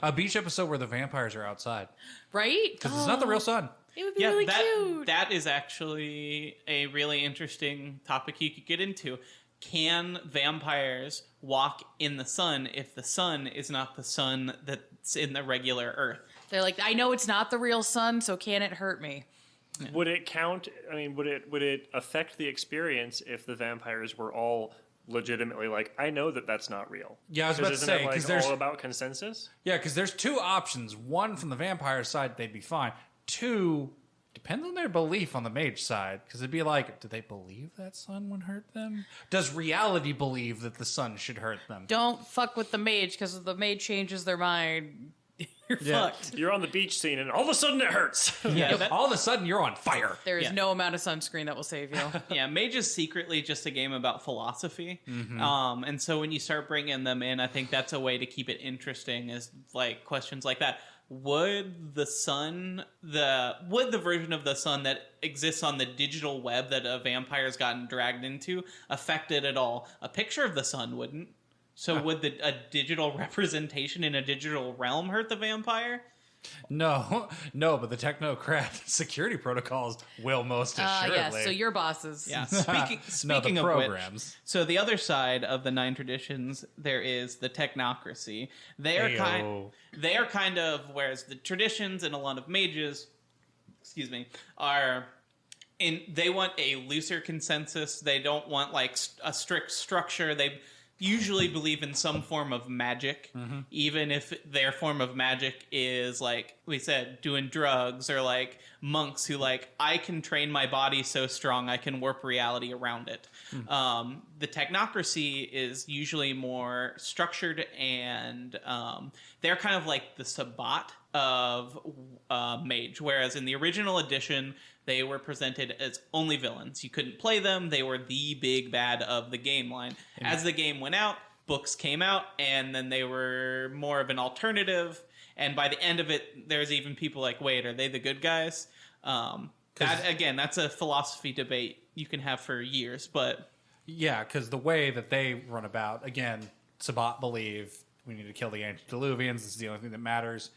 A beach episode where the vampires are outside. Right? Because it's not the real sun. It would be really cute. That is actually a really interesting topic you could get into. Can vampires walk in the sun if the sun is not the sun that's in the regular Earth? They're like, I know it's not the real sun, so can it hurt me? Yeah. Would it count? I mean, would it affect the experience if the vampires were all legitimately like, I know that that's not real? Yeah, I was about to say, because there's all about consensus. Yeah, because there's two options. One, from the vampire side, they'd be fine. Two, depends on their belief on the mage side, because it'd be like, do they believe that sun would hurt them? Does reality believe that the sun should hurt them? Don't fuck with the mage, because if the mage changes their mind, you're fucked. You're on the beach scene, and all of a sudden it hurts. All of a sudden you're on fire. There is no amount of sunscreen that will save you. Yeah, Mage is secretly just a game about philosophy. Mm-hmm. And so when you start bringing them in, I think that's a way to keep it interesting, is like questions like that. Would the version of the sun that exists on the digital web that a vampire's gotten dragged into affect it at all? A picture of the sun wouldn't. So would a digital representation in a digital realm hurt the vampire? No, but the technocrat security protocols will most assuredly. Yeah, so your bosses. Yeah. Speaking of programs. which, so the other side of the 9 traditions, there is the technocracy. They are kind of, whereas the traditions and a lot of mages, they want a looser consensus. They don't want like a strict structure. They usually believe in some form of magic, even if their form of magic is, like we said, doing drugs, or like monks who like, I can train my body so strong I can warp reality around it. The technocracy is usually more structured, and they're kind of like the Sabbat of Mage, whereas in the original edition they were presented as only villains. You couldn't play them. They were the big bad of the game line. As the game went out, books came out, and then they were more of an alternative. And by the end of it, there's even people like, wait, are they the good guys? That's a philosophy debate you can have for years. But yeah, because the way that they run about, again, Sabbat believe we need to kill the antediluvians. This is the only thing that matters.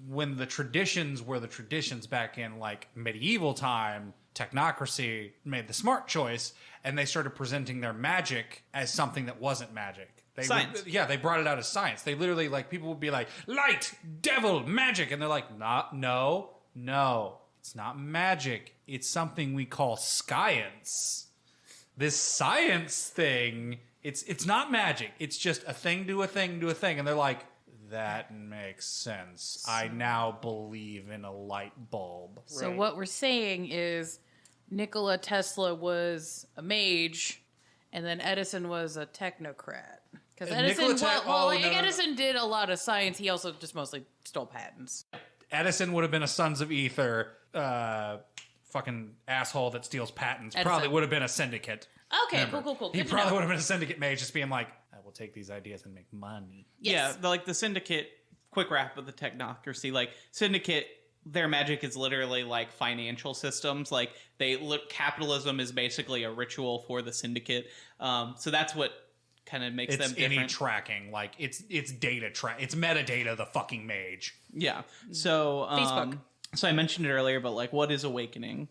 When the traditions were the traditions back in like medieval time, technocracy made the smart choice, and they started presenting their magic as something that wasn't magic. Science. They brought it out as science. They literally, like, people would be like, light, devil, magic, and they're like, no, it's not magic. It's something we call science. This science thing, it's not magic. It's just a thing do a thing do a thing, and they're like, that makes sense. I now believe in a light bulb. So what we're saying is Nikola Tesla was a mage, and then Edison was a technocrat. Because Edison did a lot of science. He also just mostly stole patents. Edison would have been a Sons of Ether fucking asshole that steals patents. Edison. Probably would have been a syndicate. Okay, cool. He probably would have been a syndicate mage, just being like, will take these ideas and make money. Yes. Yeah, like the Syndicate, quick wrap of the technocracy, like Syndicate, their magic is literally like financial systems. Like capitalism is basically a ritual for the Syndicate. So that's what kind of makes them different. It's any tracking, like it's data it's metadata, the fucking mage. Yeah. So Facebook. So I mentioned it earlier, but like, what is awakening?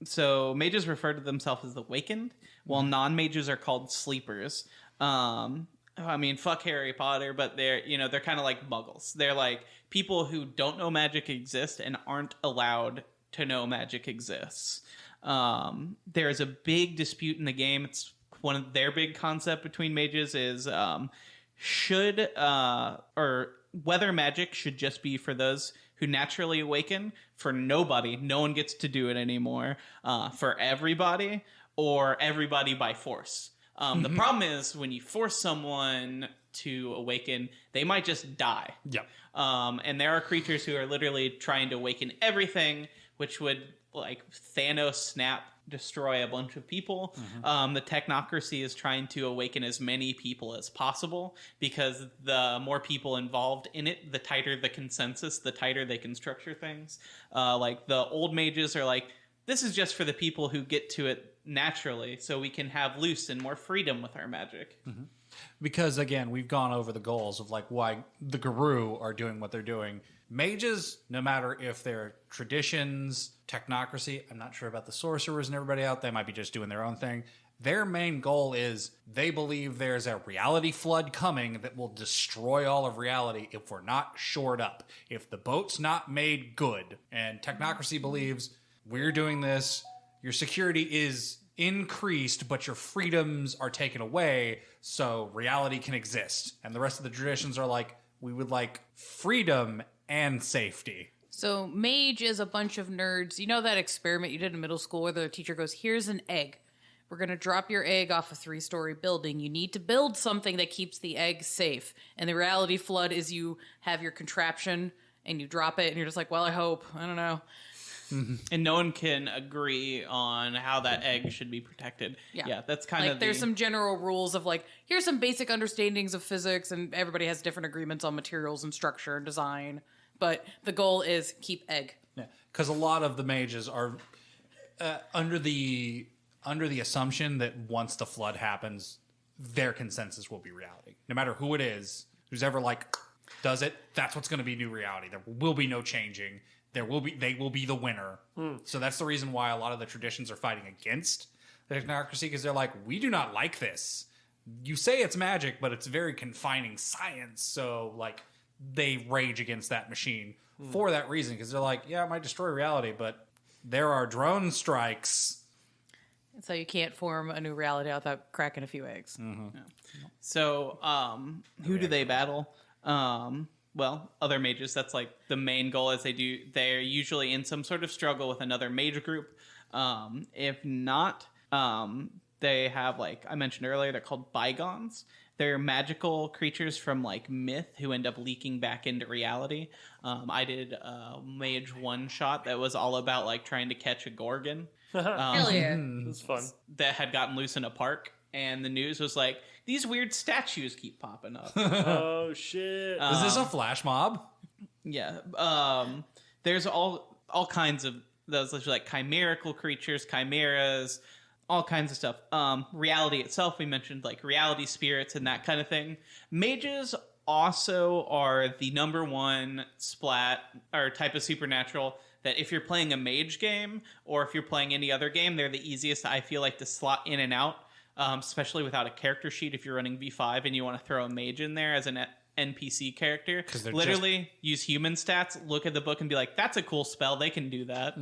So mages refer to themselves as awakened, while non-mages are called sleepers. I mean, fuck Harry Potter, but they're kind of like muggles. They're like people who don't know magic exists and aren't allowed to know magic exists. There's a big dispute in the game. It's one of their big concept between mages is whether magic should just be for those who naturally awaken, for nobody, no one gets to do it anymore, for everybody, or everybody by force. The problem is when you force someone to awaken, they might just die. Yep. And there are creatures who are literally trying to awaken everything, which would like Thanos snap destroy a bunch of people. The technocracy is trying to awaken as many people as possible, because the more people involved in it, the tighter the consensus, the tighter they can structure things. Like the old mages are like, this is just for the people who get to it naturally, so we can have loose and more freedom with our magic. Because, again, we've gone over the goals of, like, why the Guru are doing what they're doing. Mages, no matter if they're traditions, technocracy, I'm not sure about the sorcerers and everybody out, they might be just doing their own thing. Their main goal is they believe there's a reality flood coming that will destroy all of reality if we're not shored up, if the boat's not made good. And technocracy believes we're doing this, your security is increased, but your freedoms are taken away, so reality can exist. And the rest of the traditions are like, we would like freedom and safety. So Mage is a bunch of nerds. You know that experiment you did in middle school where the teacher goes, here's an egg. We're going to drop your egg off a 3-story building. You need to build something that keeps the egg safe. And the reality flood is you have your contraption and you drop it and you're just like, well, I hope. I don't know. And no one can agree on how that egg should be protected. Yeah, that's kind like of there's some general rules of like, here's some basic understandings of physics, and everybody has different agreements on materials and structure and design. But the goal is keep egg. Yeah, because a lot of the mages are under the assumption that once the flood happens, their consensus will be reality. No matter who it is, who's ever like does it, that's what's going to be new reality. There will be no changing. They will be the winner. So that's the reason why a lot of the traditions are fighting against the technocracy, because they're like, we do not like this. You say it's magic, but it's very confining science. So like they rage against that machine for that reason, because they're like, yeah, it might destroy reality, but there are drone strikes. So you can't form a new reality without cracking a few eggs. Yeah. So who do they battle? Well, other mages, that's like the main goal is they're usually in some sort of struggle with another mage group. If not, they have, like I mentioned earlier, they're called bygones. They're magical creatures from like myth who end up leaking back into reality. I did a mage one shot that was all about like trying to catch a gorgon. Hell yeah. It was fun. That had gotten loose in a park. And the news was like, these weird statues keep popping up. Oh, shit. Is this a flash mob? Yeah. There's all kinds of those, like chimerical creatures, chimeras, all kinds of stuff. Reality itself, we mentioned like reality spirits and that kind of thing. Mages also are the number one splat or type of supernatural that if you're playing a mage game or if you're playing any other game, they're the easiest, I feel like, to slot in and out. Especially without a character sheet, if you're running V5 and you want to throw a mage in there as an NPC character, literally use human stats, look at the book and be like, that's a cool spell, they can do that.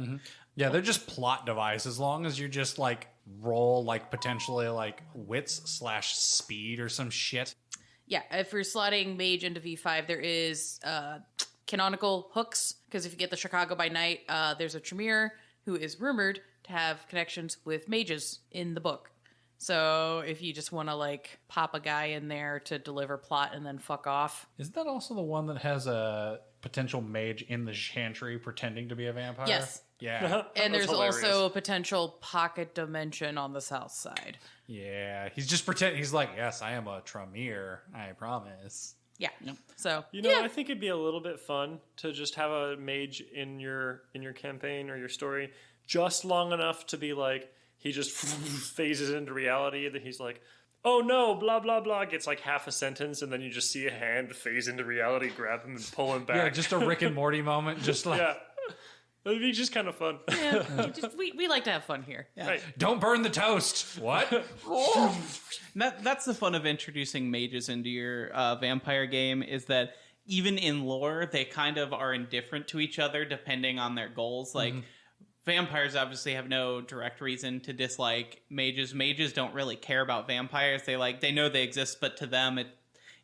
Yeah, they're just plot device. As long as you just like roll like potentially like wits/speed or some shit. Yeah, if you're slotting mage into V5, there is canonical hooks, because if you get the Chicago by Night, there's a Tremere who is rumored to have connections with mages in the book. So if you just want to like pop a guy in there to deliver plot and then fuck off. Isn't that also the one that has a potential mage in the chantry pretending to be a vampire? Yes. Yeah. And there's also a potential pocket dimension on the south side. Yeah. He's just pretending. He's like, yes, I am a Tremere. I promise. Yeah. So I think it'd be a little bit fun to just have a mage in your campaign or your story just long enough to be like, he just phases into reality, that he's like, oh no, blah, blah, blah, gets like half a sentence, and then you just see a hand phase into reality, grab him, and pull him back. Yeah, just a Rick and Morty moment, just like... Yeah. That'd be just kind of fun. Yeah, we like to have fun here. Yeah. Right. Don't burn the toast. What? That's the fun of introducing mages into your vampire game, is that even in lore, they kind of are indifferent to each other depending on their goals. Like, vampires obviously have no direct reason to dislike mages. Mages don't really care about vampires. They know they exist, but to them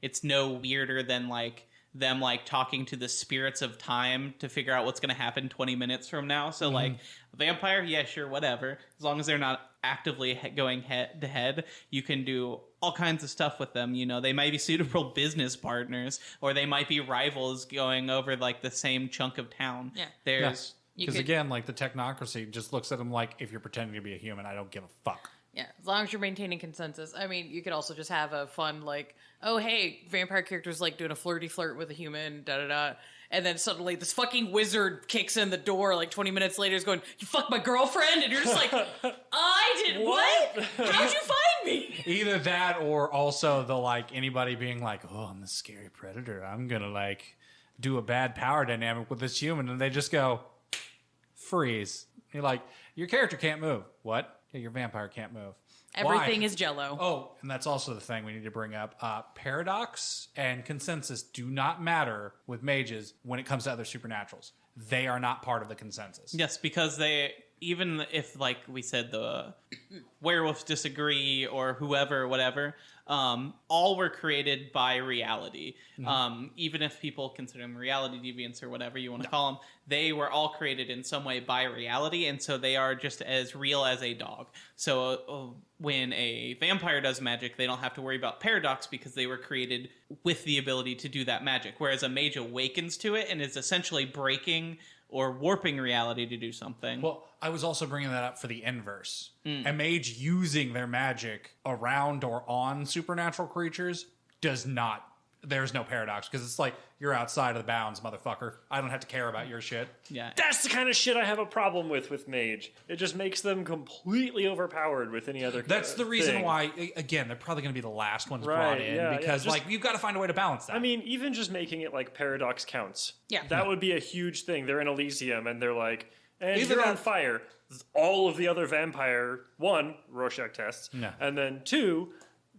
it's no weirder than like them like talking to the spirits of time to figure out what's going to happen 20 minutes from now. So like vampire, yeah, sure, whatever. As long as they're not actively going head to head, you can do all kinds of stuff with them. You know, they might be suitable business partners, or they might be rivals going over like the same chunk of town. Yeah. There's Because again, like the technocracy just looks at them like, if you're pretending to be a human, I don't give a fuck. Yeah, as long as you're maintaining consensus. I mean, you could also just have a fun, like, oh, hey, vampire character's like doing a flirty flirt with a human, da-da-da. And then suddenly this fucking wizard kicks in the door like 20 minutes later is going, you fucked my girlfriend? And you're just like, I did what? How'd you find me? Either that or also the like anybody being like, oh, I'm the scary predator. I'm going to like do a bad power dynamic with this human. And they just go, freeze. You're like, your character can't move. What? Yeah, your vampire can't move. Everything is Jello. Oh, and that's also the thing we need to bring up. Paradox and consensus do not matter with mages when it comes to other supernaturals. They are not part of the consensus. Yes, because they, even if, like we said, the werewolves disagree or whoever, whatever, all were created by reality. Even if people consider them reality deviants or whatever you want to call them, they were all created in some way by reality, and so they are just as real as a dog. So when a vampire does magic, they don't have to worry about paradox because they were created with the ability to do that magic, whereas a mage awakens to it and is essentially breaking or warping reality to do something. Well, I was also bringing that up for the inverse. A mage using their magic around or on supernatural creatures does not... There's no paradox, because it's like, you're outside of the bounds, motherfucker. I don't have to care about your shit. Yeah. That's the kind of shit I have a problem with Mage. It just makes them completely overpowered with any other That's the reason thing. why, again, they're probably going to be the last ones brought in, because like you've got to find a way to balance that. I mean, even just making it like paradox counts. Yeah. That would be a huge thing. They're in Elysium, and they're like, and Either you're that- on fire. All of the other vampire, one, Rorschach tests, and then two,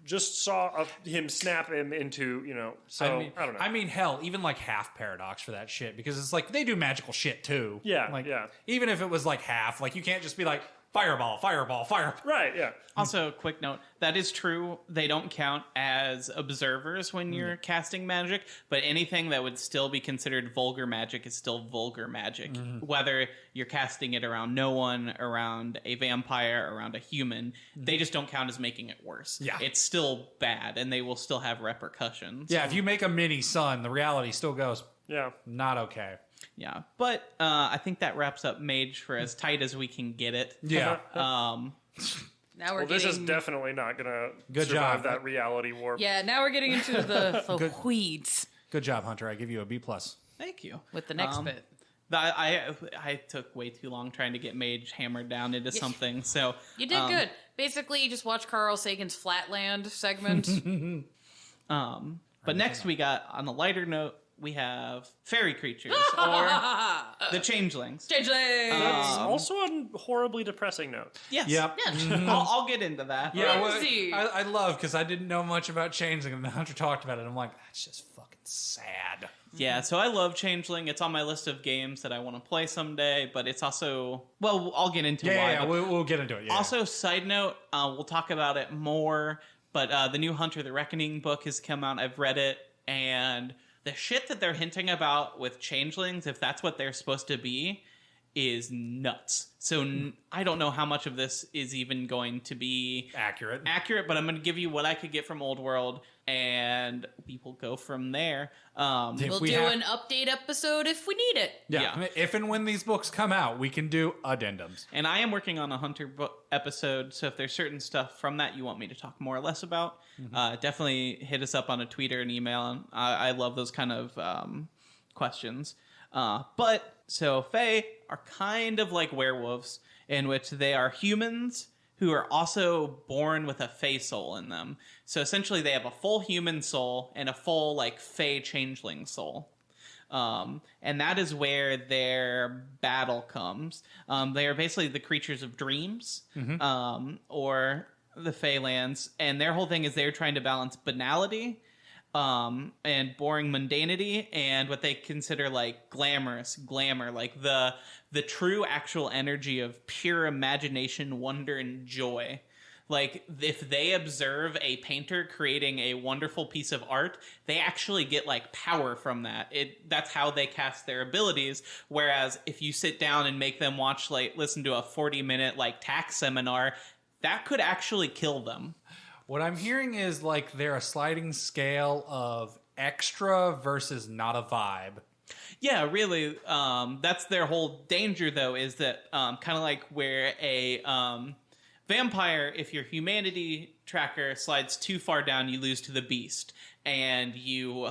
just saw him snap him into, so I don't know. I mean, hell, even like half paradox for that shit, because it's like they do magical shit too. Yeah, like, yeah. Even if it was like half, like you can't just be like fireball, fireball, fireball. Right, yeah. Also, quick note, that is true. They don't count as observers when you're casting magic, but anything that would still be considered vulgar magic is still vulgar magic. Whether you're casting it around no one, around a vampire, around a human, they just don't count as making it worse. Yeah. It's still bad, and they will still have repercussions. Yeah, if you make a mini sun, the reality still goes, Yeah. not okay. Yeah, but I think that wraps up Mage for as tight as we can get it. Yeah. Now we're Well, getting... this is definitely not going to Good survive job. that reality warp. Yeah, now we're getting into the weeds Good job, Hunter. I give you a B+. Thank you. with the next bit. I took way too long trying to get Mage hammered down into something, so... You did good. Basically, you just watch Carl Sagan's Flatland segment. But next we got, on a lighter note, we have fairy creatures, or the changelings. Changeling! That's also a horribly depressing note. Yes. Yep. I'll get into that. Yeah, Crazy. I love, because I didn't know much about Changeling, and the Hunter talked about it, and I'm like, that's just fucking sad. Yeah, so I love Changeling. It's on my list of games that I want to play someday, but it's also... Well, I'll get into why. Yeah, but we'll get into it. Yeah. Also, side note, we'll talk about it more, but the new Hunter the Reckoning book has come out. I've read it, and the shit that they're hinting about with changelings, if that's what they're supposed to be, is nuts. So I don't know how much of this is even going to be accurate, but I'm going to give you what I could get from Old World, and we will go from there. We'll do an update episode if we need it. Yeah. If and when these books come out, we can do addendums. And I am working on a Hunter book episode, so if there's certain stuff from that you want me to talk more or less about, definitely hit us up on a tweet or an email. I love those kind of questions. So Fae are kind of like werewolves, in which they are humans who are also born with a Fae soul in them. So essentially they have a full human soul and a full like Fae changeling soul. And that is where their battle comes. They are basically the creatures of dreams, or the Fae lands, and their whole thing is they're trying to balance banality and boring mundanity and what they consider like glamour, like the true actual energy of pure imagination, wonder, and joy. Like, if they observe a painter creating a wonderful piece of art, they actually get, like, power from that. That's how they cast their abilities. Whereas if you sit down and make them watch, like, listen to a 40-minute, like, tax seminar, that could actually kill them. What I'm hearing is, like, they're a sliding scale of extra versus not a vibe. Yeah, really. That's their whole danger, though, is that kind of like where a vampire, if your humanity tracker slides too far down, you lose to the beast, and you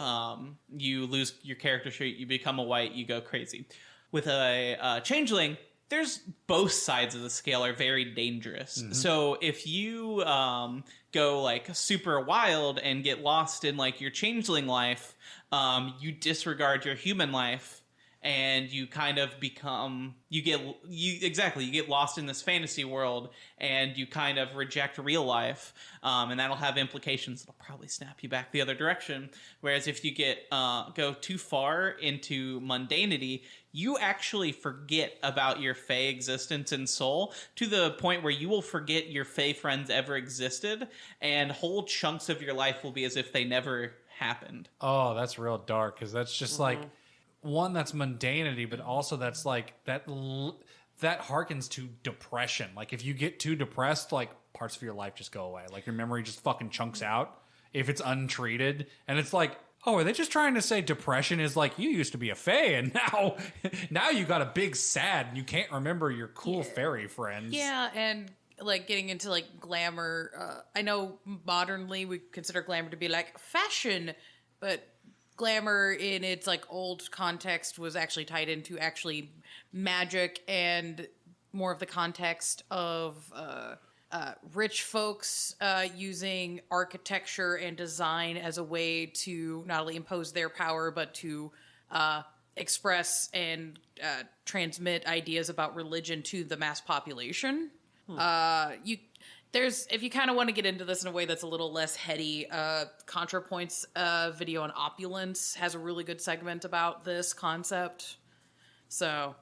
lose your character sheet. You become a white. You go crazy. With a changeling, there's both sides of the scale are very dangerous. Mm-hmm. So if you go like super wild and get lost in like your changeling life, you disregard your human life. And you kind of become, you get lost in this fantasy world, and you kind of reject real life, and that'll have implications that'll probably snap you back the other direction. Whereas if you go too far into mundanity, you actually forget about your Fae existence and soul to the point where you will forget your Fae friends ever existed, and whole chunks of your life will be as if they never happened. Oh, that's real dark, because that's just like... One, that's mundanity, but also that's like that harkens to depression. Like if you get too depressed, like parts of your life just go away. Like your memory just fucking chunks out if it's untreated. And it's like, oh, are they just trying to say depression is like you used to be a fae and now you got a big sad and you can't remember your cool fairy friends. Yeah, and like getting into like glamour. I know modernly we consider glamour to be like fashion, but glamour in its like old context was actually tied into actually magic and more of the context of rich folks using architecture and design as a way to not only impose their power but to express and transmit ideas about religion to the mass population. If you kind of want to get into this in a way that's a little less heady, ContraPoint's video on opulence has a really good segment about this concept. So,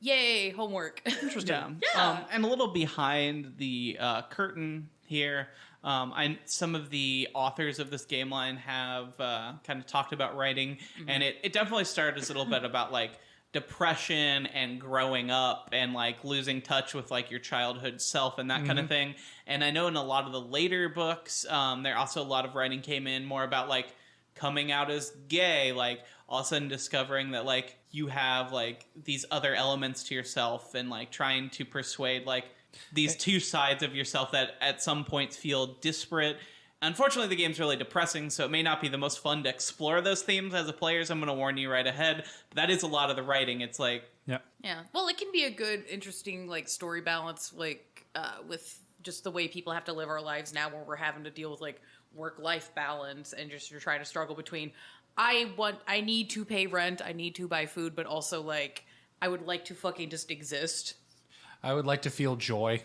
yay, homework. Interesting. Yeah. And a little behind the curtain here, some of the authors of this game line have kind of talked about writing, and it definitely started as a little bit about like depression and growing up and like losing touch with like your childhood self and that kind of thing. And I know in a lot of the later books, there also a lot of writing came in more about like coming out as gay, like all of a sudden discovering that like you have like these other elements to yourself and like trying to persuade like these two sides of yourself that at some points feel disparate. Unfortunately, the game's really depressing, so it may not be the most fun to explore those themes as a player, so I'm going to warn you right ahead. But that is a lot of the writing. It's like... Yeah. Well, it can be a good, interesting, like, story balance, like, with just the way people have to live our lives now where we're having to deal with, like, work-life balance and just you're trying to struggle between, I need to pay rent, I need to buy food, but also, like, I would like to fucking just exist. I would like to feel joy.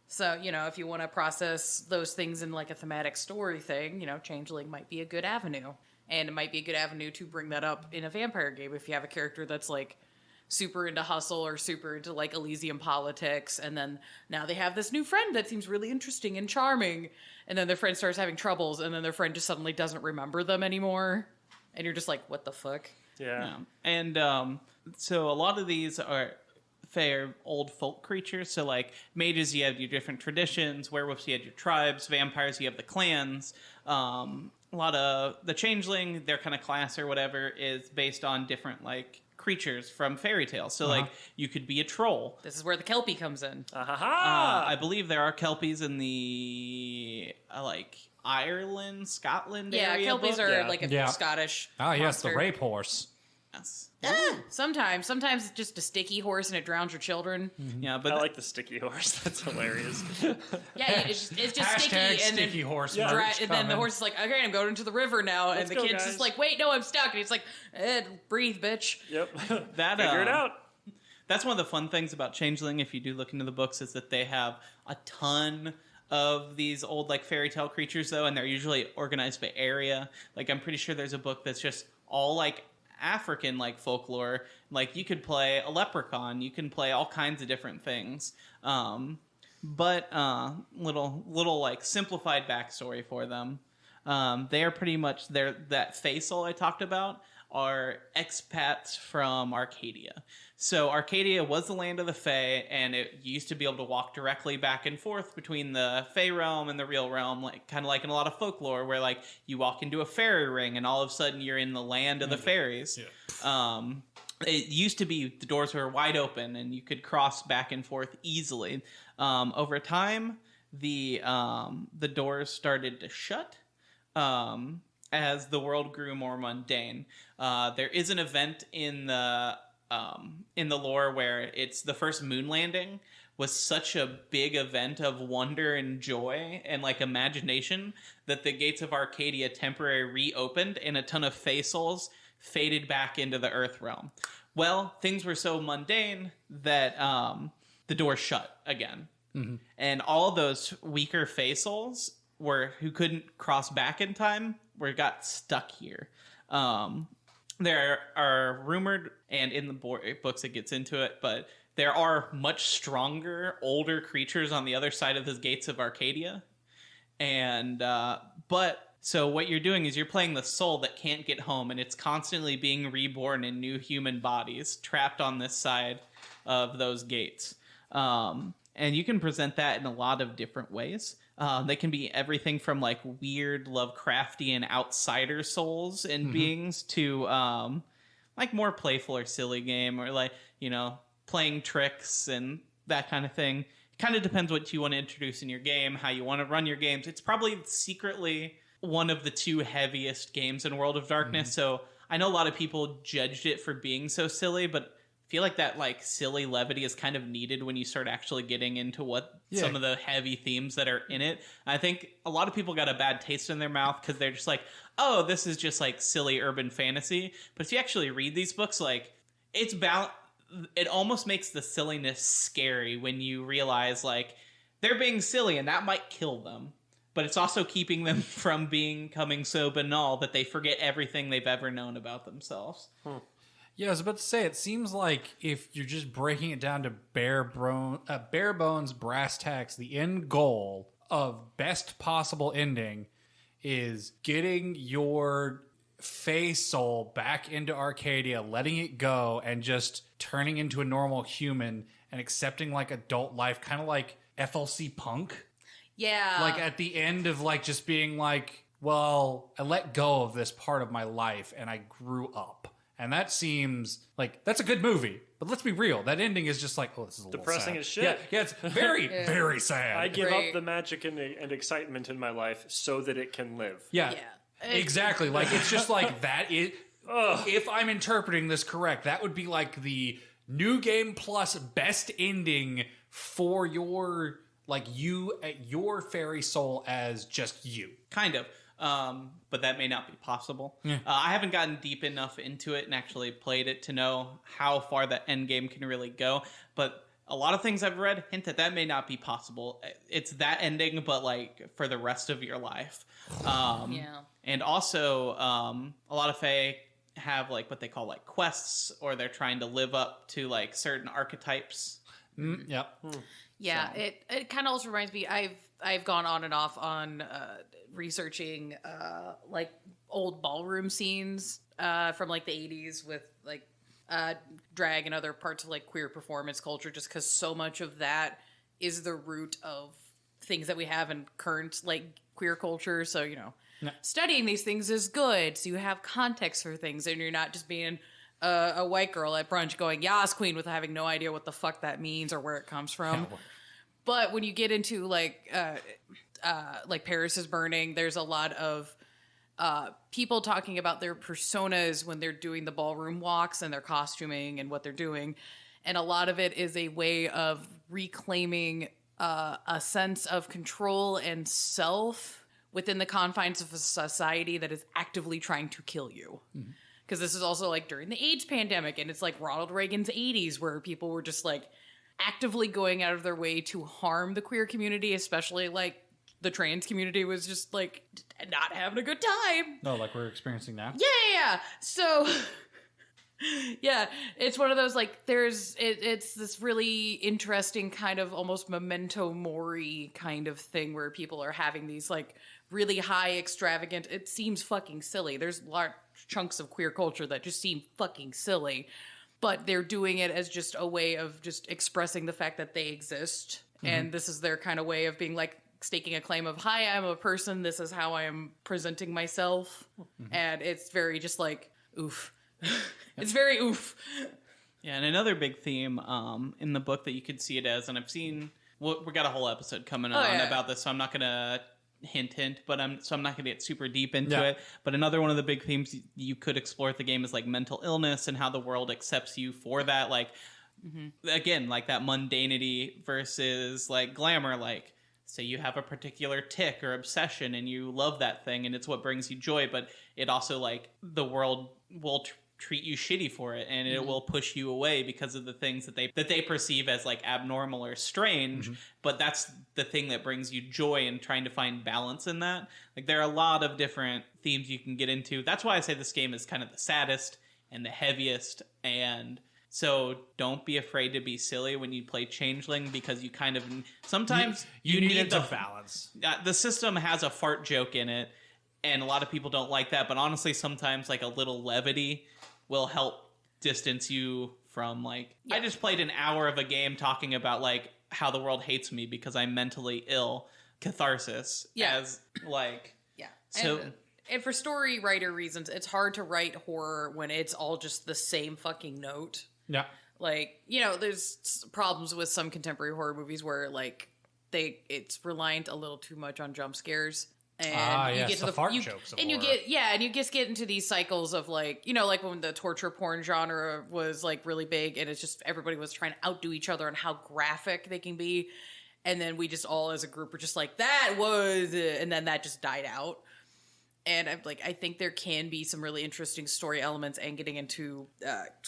So, if you want to process those things in like a thematic story thing, Changeling might be a good avenue. And it might be a good avenue to bring that up in a vampire game if you have a character that's like super into hustle or super into like Elysium politics. And then now they have this new friend that seems really interesting and charming. And then their friend starts having troubles and then their friend just suddenly doesn't remember them anymore. And you're just like, what the fuck? Yeah. And so a lot of these are... fair old folk creatures. So like mages, you have your different traditions. Werewolves, you have your tribes. Vampires, you have the clans. A lot of the changeling, their kind of class or whatever is based on different like creatures from fairy tales. So like you could be a troll. This is where the Kelpie comes in. I believe there are Kelpies in the like Ireland, Scotland area. Kelpies are like a Scottish yes, the rape horse. Yes. Sometimes it's just a sticky horse and it drowns your children. Yeah, but I like the sticky horse. That's hilarious. It's just sticky and sticky then horse. And then the horse is like, okay, I'm going into the river now, and the kid's just like, wait, no, I'm stuck, and he's like, breathe, bitch. Yep. Figure it out. That's one of the fun things about Changeling, if you do look into the books, is that they have a ton of these old like fairy tale creatures though, and they're usually organized by area. Like I'm pretty sure there's a book that's just all like African like folklore. Like you could play a leprechaun, you can play all kinds of different things, but little like simplified backstory for them. They are pretty much that facial I talked about are expats from Arcadia. So Arcadia was the land of the Fae, and it used to be able to walk directly back and forth between the Fae realm and the real realm, like kind of like in a lot of folklore, where like you walk into a fairy ring, and all of a sudden you're in the land of the fairies. Yeah. it used to be the doors were wide open and you could cross back and forth easily. Over time, the doors started to shut as the world grew more mundane. There is an event in the lore where it's the first moon landing was such a big event of wonder and joy and like imagination that the gates of Arcadia temporarily reopened and a ton of Fae souls faded back into the Earth realm. Well, things were so mundane that the door shut again. Mm-hmm. And all of those weaker Fae souls who couldn't cross back in time got stuck here. There are rumored, and in the books it gets into it, but there are much stronger, older creatures on the other side of the gates of Arcadia. And, so what you're doing is you're playing the soul that can't get home, and it's constantly being reborn in new human bodies, trapped on this side of those gates. And you can present that in a lot of different ways. They can be everything from like weird Lovecraftian outsider souls and beings to like more playful or silly game, or like, playing tricks and that kind of thing. It kind of depends what you want to introduce in your game, how you want to run your games. It's probably secretly one of the two heaviest games in World of Darkness. So I know a lot of people judged it for being so silly, but I feel like that like silly levity is kind of needed when you start actually getting into some of the heavy themes that are in it. I think a lot of people got a bad taste in their mouth because they're just like, oh, this is just like silly urban fantasy. But if you actually read these books, like it almost makes the silliness scary when you realize like they're being silly and that might kill them. But it's also keeping them from becoming so banal that they forget everything they've ever known about themselves. Yeah, I was about to say, it seems like if you're just breaking it down to bare bones, brass tacks, the end goal of best possible ending is getting your Fae soul back into Arcadia, letting it go, and just turning into a normal human and accepting like adult life, kind of like FLC Punk. Yeah. Like at the end of like just being like, well, I let go of this part of my life and I grew up. And that seems like that's a good movie. But let's be real. That ending is just like, oh, this is a little depressing sad. as shit. Yeah, it's very, very sad. I give up the magic and excitement in my life so that it can live. Yeah. Exactly. Like it's just like that is if I'm interpreting this correct, that would be like the new game plus best ending for your your fairy soul as just you. Kind of. But that may not be possible. Yeah. I haven't gotten deep enough into it and actually played it to know how far that end game can really go. But a lot of things I've read hint that may not be possible. It's that ending, but like for the rest of your life. And also, a lot of Fae have like what they call like quests, or they're trying to live up to like certain archetypes. Yeah, so. It kind of also reminds me. I've gone on and off on researching like old ballroom scenes from like the 80s with like drag and other parts of like queer performance culture, just because so much of that is the root of things that we have in current like queer culture. So studying these things is good, so you have context for things and you're not just being a white girl at brunch going yas queen with having no idea what the fuck that means or where it comes from. But when you get into like Paris is Burning, there's a lot of people talking about their personas when they're doing the ballroom walks and their costuming and what they're doing. And a lot of it is a way of reclaiming a sense of control and self within the confines of a society that is actively trying to kill you. Because this is also like during the AIDS pandemic, and it's like Ronald Reagan's 80s, where people were just like actively going out of their way to harm the queer community, especially like the trans community was just like not having a good time. No, like we're experiencing now. Yeah. So yeah, it's one of those like it's this really interesting kind of almost memento mori kind of thing where people are having these like really high extravagant, it seems fucking silly. There's large chunks of queer culture that just seem fucking silly, but they're doing it as just a way of just expressing the fact that they exist. And this is their kind of way of being like staking a claim of, hi, I'm a person. This is how I am presenting myself. And it's very just like, oof. It's very oof. Yeah, and another big theme in the book that you could see it as, and I've seen... Well, we got a whole episode coming on about this, so I'm not going to hint, but I'm not going to get super deep into it. But another one of the big themes you could explore at the game is like mental illness and how the world accepts you for that. Like, again, like that mundanity versus like glamour. Like, say you have a particular tic or obsession and you love that thing and it's what brings you joy, but it also like the world will treat you shitty for it, and it will push you away because of the things that they perceive as like abnormal or strange. But that's the thing that brings you joy, and trying to find balance in that. Like, there are a lot of different themes you can get into. That's why I say this game is kind of the saddest and the heaviest, and so don't be afraid to be silly when you play Changeling, because you kind of sometimes you need the balance. The system has a fart joke in it, and a lot of people don't like that, but honestly sometimes like a little levity will help distance you from like... I just played an hour of a game talking about like how the world hates me because I'm mentally ill. Catharsis. As like... Yeah. So... And for story writer reasons, it's hard to write horror when it's all just the same fucking note. Yeah. Like, you know, there's problems with some contemporary horror movies where like it's reliant a little too much on jump scares. And you get to the fart jokes, and you just get into these cycles of like, you know, like when the torture porn genre was like really big, and it's just everybody was trying to outdo each other on how graphic they can be, and then we just all as a group were just like, that was, and then that just died out. And I think there can be some really interesting story elements and getting into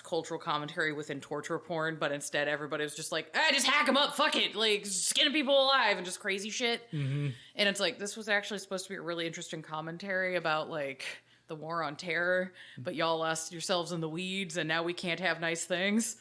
cultural commentary within torture porn, but instead everybody was just like, just hack them up, fuck it, like skinning people alive and just crazy shit. And it's like, this was actually supposed to be a really interesting commentary about like the war on terror, but y'all lost yourselves in the weeds, and now we can't have nice things.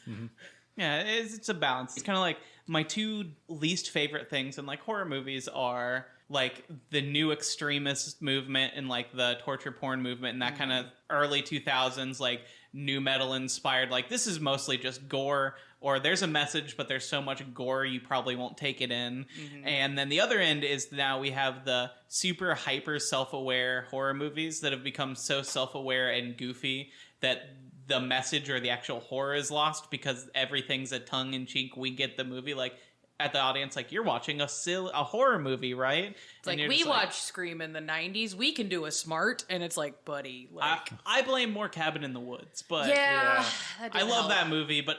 Yeah, it's a balance. It's kind of like my two least favorite things in like horror movies are like the new extremist movement and like the torture porn movement and that kind of early 2000s like new metal inspired, like this is mostly just gore, or there's a message but there's so much gore you probably won't take it in. And then the other end is now we have the super hyper self-aware horror movies that have become so self-aware and goofy that the message or the actual horror is lost because everything's a tongue-in-cheek. We get the movie like at the audience, like, you're watching a horror movie, right? It's like, we watched Scream in the 90s. We can do a smart. And it's like, buddy. Like, I blame more Cabin in the Woods. But I love that movie. But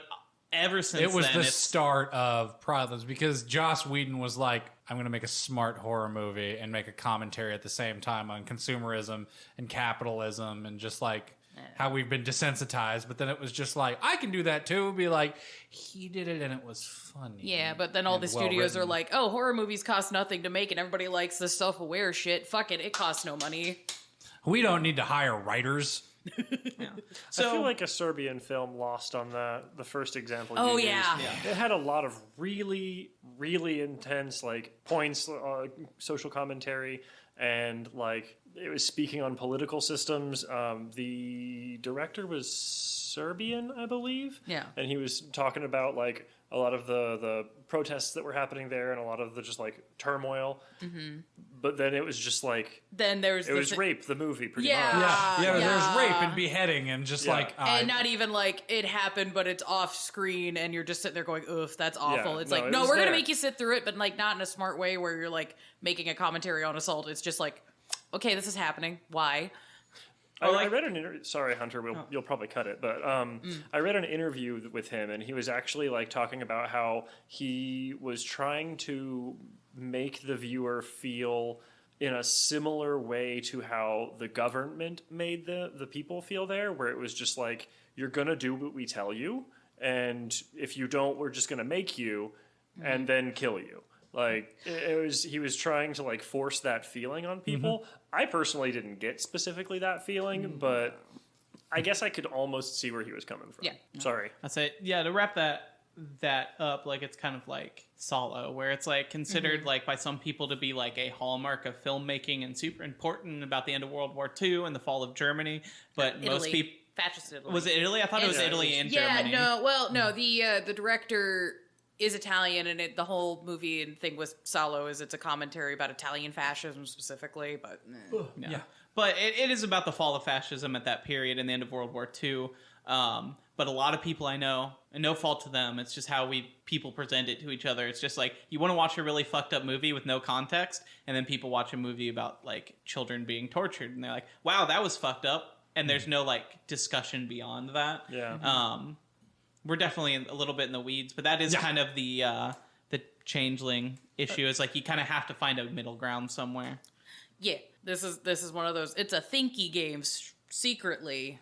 ever since then... It was the start of problems because Joss Whedon was like, I'm going to make a smart horror movie and make a commentary at the same time on consumerism and capitalism and just like... how we've been desensitized, but then it was just like, I can do that too. Be like, he did it and it was funny. Yeah, but then all the studios are like, oh, horror movies cost nothing to make and everybody likes the self-aware shit. Fuck it, it costs no money. We don't need to hire writers. So, I feel like a Serbian film lost on the first example you used. It had a lot of really, really intense like points, social commentary, and like it was speaking on political systems. The director was Serbian, I believe. Yeah. And he was talking about like a lot of the protests that were happening there and a lot of the just like turmoil. But then it was just like... Then there's... It was Rape, the movie, pretty much. There's rape and beheading and just like... and not even like it happened, but it's off screen and you're just sitting there going, oof, that's awful. Yeah, it's like, no, we're going to make you sit through it, but like not in a smart way where you're like making a commentary on assault. It's just like, okay, this is happening. Why? I read an interview. Sorry, Hunter, you'll probably cut it. But I read an interview with him, and he was actually like talking about how he was trying to make the viewer feel in a similar way to how the government made the people feel there, where it was just like, you're going to do what we tell you, and if you don't, we're just going to make you and then kill you. Like he was trying to like force that feeling on people. I personally didn't get specifically that feeling, but I guess I could almost see where he was coming from. Yeah. Sorry. I'd say, to wrap that up, like it's kind of like Solo, where it's like considered like by some people to be like a hallmark of filmmaking and super important about the end of World War II and the fall of Germany. But Italy. most people... Fascist Italy. Was it Italy? I thought it was Italy and Germany. The director is Italian, and the whole movie and thing with Salo is it's a commentary about Italian fascism specifically, but But it is about the fall of fascism at that period and the end of World War II. But a lot of people I know, and no fault to them, it's just how people present it to each other. It's just like, you want to watch a really fucked up movie with no context, and then people watch a movie about like children being tortured, and they're like, wow, that was fucked up. And there's no like discussion beyond that. Yeah. We're definitely a little bit in the weeds, but that is kind of the Changeling issue. Is like, you kind of have to find a middle ground somewhere. Yeah, this is one of those. It's a thinky game secretly.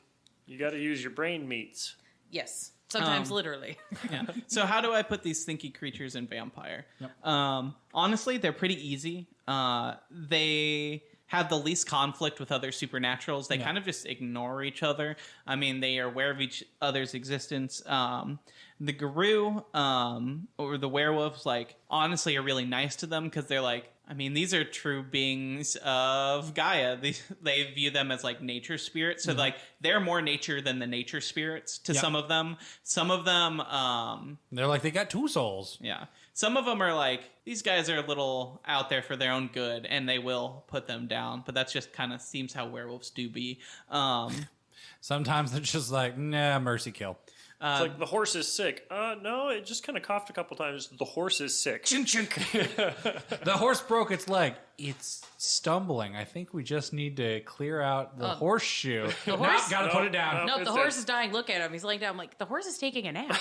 You got to use your brain meats. Yes, sometimes literally. Yeah. So how do I put these thinky creatures in vampire? Yep. Honestly, they're pretty easy. They have the least conflict with other supernaturals. They kind of just ignore each other. I mean, they are aware of each other's existence. The Guru or the werewolves, like, honestly are really nice to them because they're like, I mean, these are true beings of Gaia. They view them as like nature spirits. So like, they're more nature than the nature spirits to some of them. Some of them, they're like, they got two souls. Yeah. Some of them are like, these guys are a little out there for their own good, and they will put them down. But that's just kind of seems how werewolves do be. Sometimes they're just like, nah, mercy kill. It's like, the horse is sick. No, it just kind of coughed a couple times. The horse is sick. Chink, chink. The horse broke its leg. It's stumbling. I think we just need to clear out the horseshoe. The horse? Gotta put it down. No, the horse is dying. Look at him. He's laying down. I'm like, the horse is taking a nap.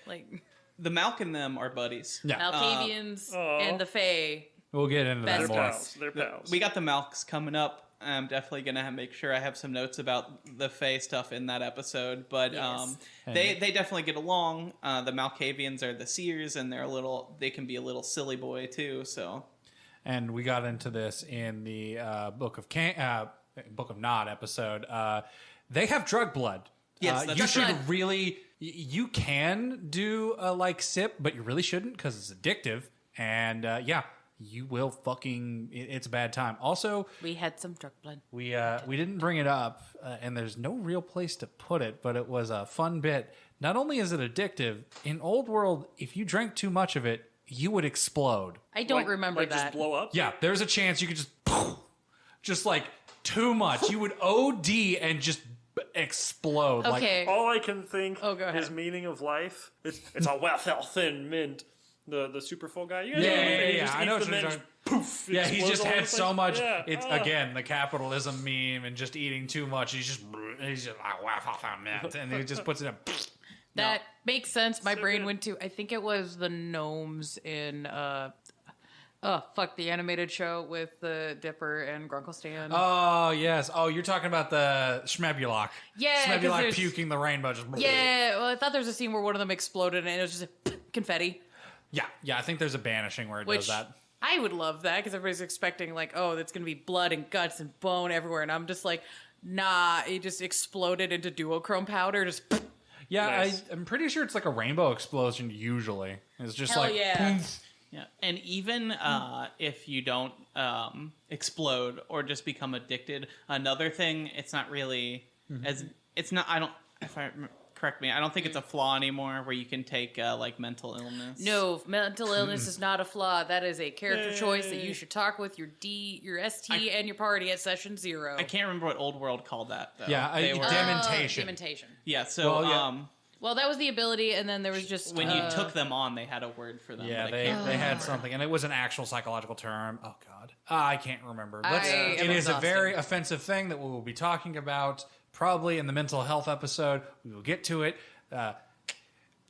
Like, the Malk and them are buddies. Yeah. Malkavians and the Fae. We'll get into that Best more. pals. They're pals. We got the Malks coming up. I'm definitely going to make sure I have some notes about the Fae stuff in that episode. But Yes. they definitely get along. The Malkavians are the seers, and they can be a little silly boy too. So, and we got into this in the Book of Nod episode. They have drug blood. Yes, you should really. You can do a like sip, but you really shouldn't because it's addictive. And you will fucking. It's a bad time. Also, We had some drug blood. we didn't bring it up, and there's no real place to put it, but it was a fun bit. Not only is it addictive, in Old World, if you drank too much of it, you would explode. I don't remember that. Just blow up? Yeah, there's a chance you could just like too much. You would OD and just explode. Okay. All I can think go ahead. is meaning of life. It's a wealth, health, and mint. The super full guy. You guys Yeah, know him, yeah, he yeah, just I eats know the what you're mint, talking- poof, Yeah, he explodes just all over had the so place. much. Yeah. It's again the capitalism meme and just eating too much. He's just and he just puts it in. That makes sense. My So brain good. went to, I think it was the gnomes in, the animated show with the Dipper and Grunkle Stan. Oh yes. Oh, you're talking about the Schmebulok. Yeah, 'cause Schmebulok there's- puking the rainbow. Just Yeah, well, I thought there was a scene where one of them exploded and it was just confetti. Yeah. I think there's a banishing where it Which does that. I would love that because everybody's expecting like, oh, that's going to be blood and guts and bone everywhere. And I'm just like, nah, it just exploded into duochrome powder. Just Yeah, Nice. I'm pretty sure it's like a rainbow explosion. Usually, it's just hell like yeah. poof. yeah, and even if you don't explode or just become addicted, another thing, it's not really as it's not. I don't. If I correct me, I don't think it's a flaw anymore where you can take like mental illness. No, mental illness is not a flaw. That is a character choice that you should talk with your ST, and your party at session 0. I can't remember what Old World called that though. Yeah, They were- dementation. Dementation. yeah. So Well, yeah. Well, that was the ability, and then there was just when you took them on, they had a word for them. Yeah, but I they can't had remember. something, and it was an actual psychological term. Oh God, I can't remember. I It am is a exhausted. very offensive thing that we will be talking about probably in the mental health episode. We will get to it.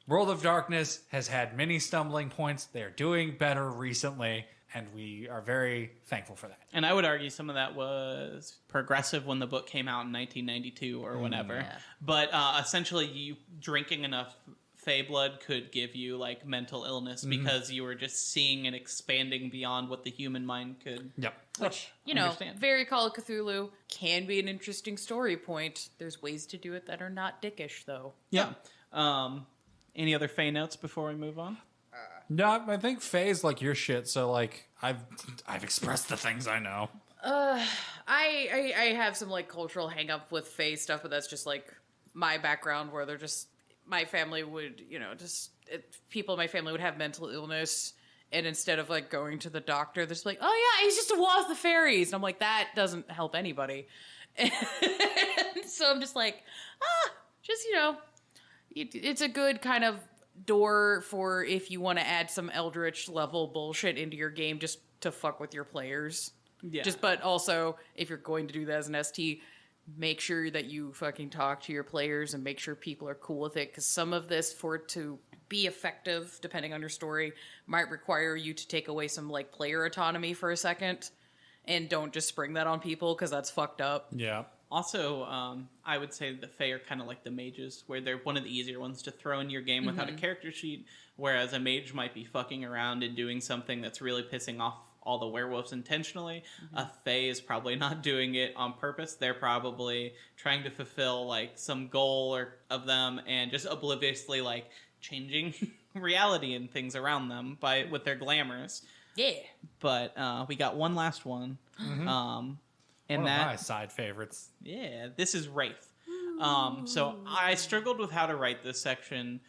World of Darkness has had many stumbling points. They're doing better recently, and we are very thankful for that. And I would argue some of that was progressive when the book came out in 1992 or whenever. Yeah. But essentially, you drinking enough Fey blood could give you like mental illness because you were just seeing and expanding beyond what the human mind could. Yep. which, understand. very Call of Cthulhu can be an interesting story point. There's ways to do it that are not dickish, though. Yeah. Any other Fey notes before we move on? No, I think Faye's like your shit. So like, I've expressed the things I know. I have some like cultural hang up with Fae stuff, but that's just like my background where they're just my family would, people in my family would have mental illness, and instead of like going to the doctor, they're just like, oh yeah, he's just a wall of the fairies. And I'm like, that doesn't help anybody. And so I'm just like, just, it's a good kind of door for if you want to add some Eldritch level bullshit into your game just to fuck with your players. Yeah. But also, if you're going to do that as an ST, make sure that you fucking talk to your players and make sure people are cool with it, because some of this, for it to be effective, depending on your story, might require you to take away some, like, player autonomy for a second, and don't just spring that on people, because that's fucked up. Yeah. Also, I would say the Fae are kind of like the mages, where they're one of the easier ones to throw in your game without a character sheet, whereas a mage might be fucking around and doing something that's really pissing off all the werewolves intentionally. A Fae is probably not doing it on purpose. They're probably trying to fulfill, like, some goal of them and just obliviously, like, changing reality and things around them with their glamours. Yeah. But we got one last one. And one of my side favorites. Yeah, this is Wraith. So I struggled with how to write this section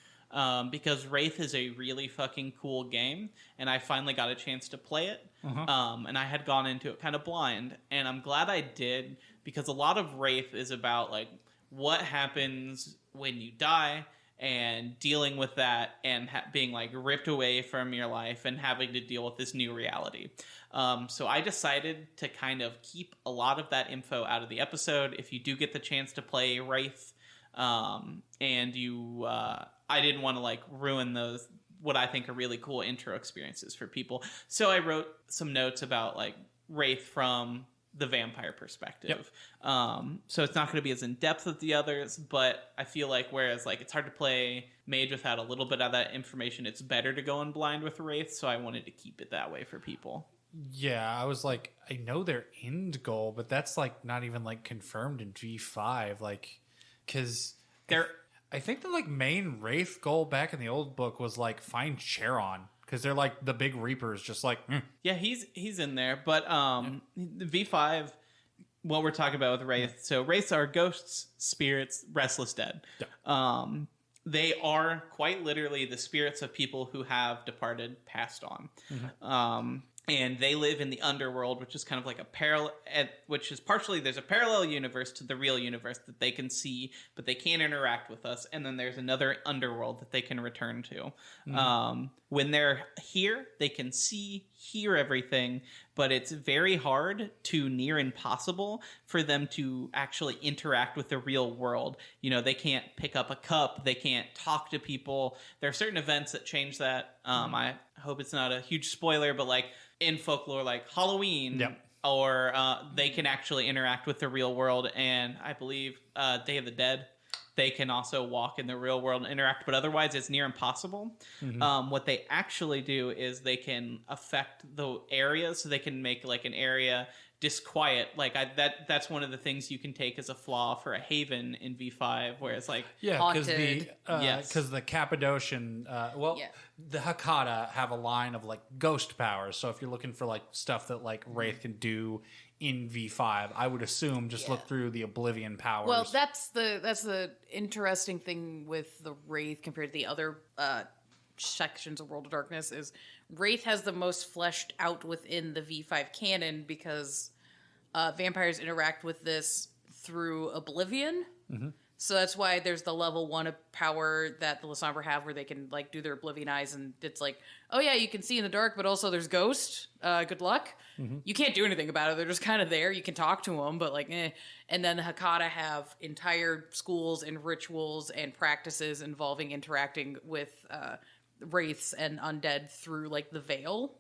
because Wraith is a really fucking cool game, and I finally got a chance to play it. And I had gone into it kind of blind, and I'm glad I did, because a lot of Wraith is about, like, what happens when you die and dealing with that and being, like, ripped away from your life and having to deal with this new reality. So I decided to kind of keep a lot of that info out of the episode. If you do get the chance to play Wraith, and you, I didn't want to, like, ruin those, what I think are really cool intro experiences for people. So I wrote some notes about, like, Wraith from the vampire perspective. So it's not going to be as in-depth as the others, but I feel like whereas, like, it's hard to play Mage without a little bit of that information, it's better to go in blind with Wraith, so I wanted to keep it that way for people. Yeah, I was like, I know their end goal, but that's, like, not even, like, confirmed in V5, like, because I think the, like, main Wraith goal back in the old book was, like, find Charon. Because they're, like, the big reapers, just like... Yeah, he's in there. But the V5, what we're talking about with Wraith... So Wraiths are ghosts, spirits, restless dead. Yeah. They are quite literally the spirits of people who have departed, passed on. And they live in the underworld, which is kind of like a parallel... Which is partially... There's a parallel universe to the real universe that they can see, but they can't interact with us. And then there's another underworld that they can return to. When they're here, they can see, hear everything, but it's very hard to near impossible for them to actually interact with the real world. You know, they can't pick up a cup. They can't talk to people. There are certain events that change that. I hope it's not a huge spoiler, but, like, in folklore, like Halloween, or they can actually interact with the real world. And I believe Day of the Dead, they can also walk in the real world and interact, but otherwise it's near impossible. What they actually do is they can affect the area, so they can make, like, an area disquiet. Like, that's one of the things you can take as a flaw for a haven in V5, where it's like because the Cappadocian, the Hakata have a line of, like, ghost powers. So if you're looking for, like, stuff that, like, Wraith can do in V5, I would assume just look through the Oblivion powers. Well, that's the interesting thing with the Wraith compared to the other sections of World of Darkness is Wraith has the most fleshed out within the V5 canon, because vampires interact with this through Oblivion. So that's why there's the level 1 of power that the Lasombra have, where they can, like, do their Oblivion eyes, and it's like, oh yeah, you can see in the dark, but also there's ghost. Good luck. You can't do anything about it. They're just kind of there. You can talk to them, but, like, And then the Hakata have entire schools and rituals and practices involving interacting with wraiths and undead through, like, the veil.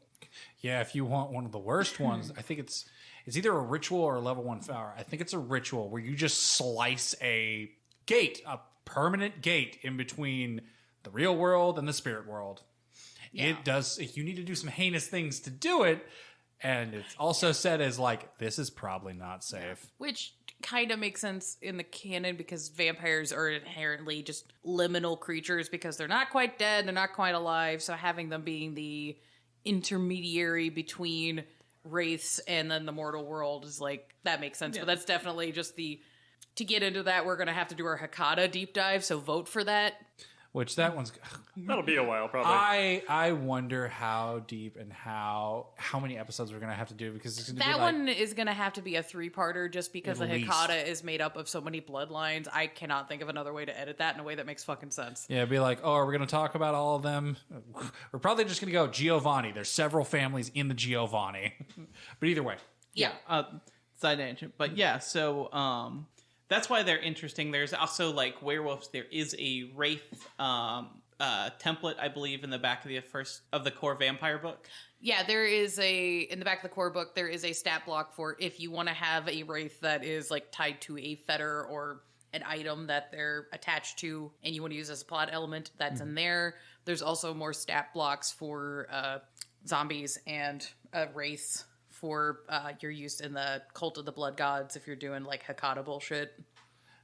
Yeah, if you want one of the worst ones, I think it's either a ritual or a level 1 power. I think it's a ritual where you just slice a permanent gate in between the real world and the spirit world. It does. You need to do some heinous things to do it, and it's also said as, like, this is probably not safe. Which kind of makes sense in the canon, because vampires are inherently just liminal creatures, because they're not quite dead, they're not quite alive, so having them being the intermediary between wraiths and then the mortal world is, like, that makes sense. But that's definitely just to get into that, we're going to have to do our Hakata deep dive, so vote for that. which that one's that'll be a while probably. I wonder how deep and how many episodes we're gonna have to do, because it's gonna that be one is gonna have to be a 3-parter just because the Hecata is made up of so many bloodlines. I cannot think of another way to edit that in a way that makes fucking sense. Yeah, be like, oh, are we gonna talk about all of them? We're probably just gonna go Giovanni. There's several families in the Giovanni, but either way, yeah. Side tangent, but yeah, so that's why they're interesting. There's also like werewolves. There is a Wraith template, I believe, in the back of the core vampire book. Yeah, there is in the back of the core book, there is a stat block for if you want to have a Wraith that is like tied to a fetter or an item that they're attached to, and you want to use as a plot element, that's in there. There's also more stat blocks for zombies and Wraiths for your use in the Cult of the Blood Gods if you're doing like Hecata bullshit.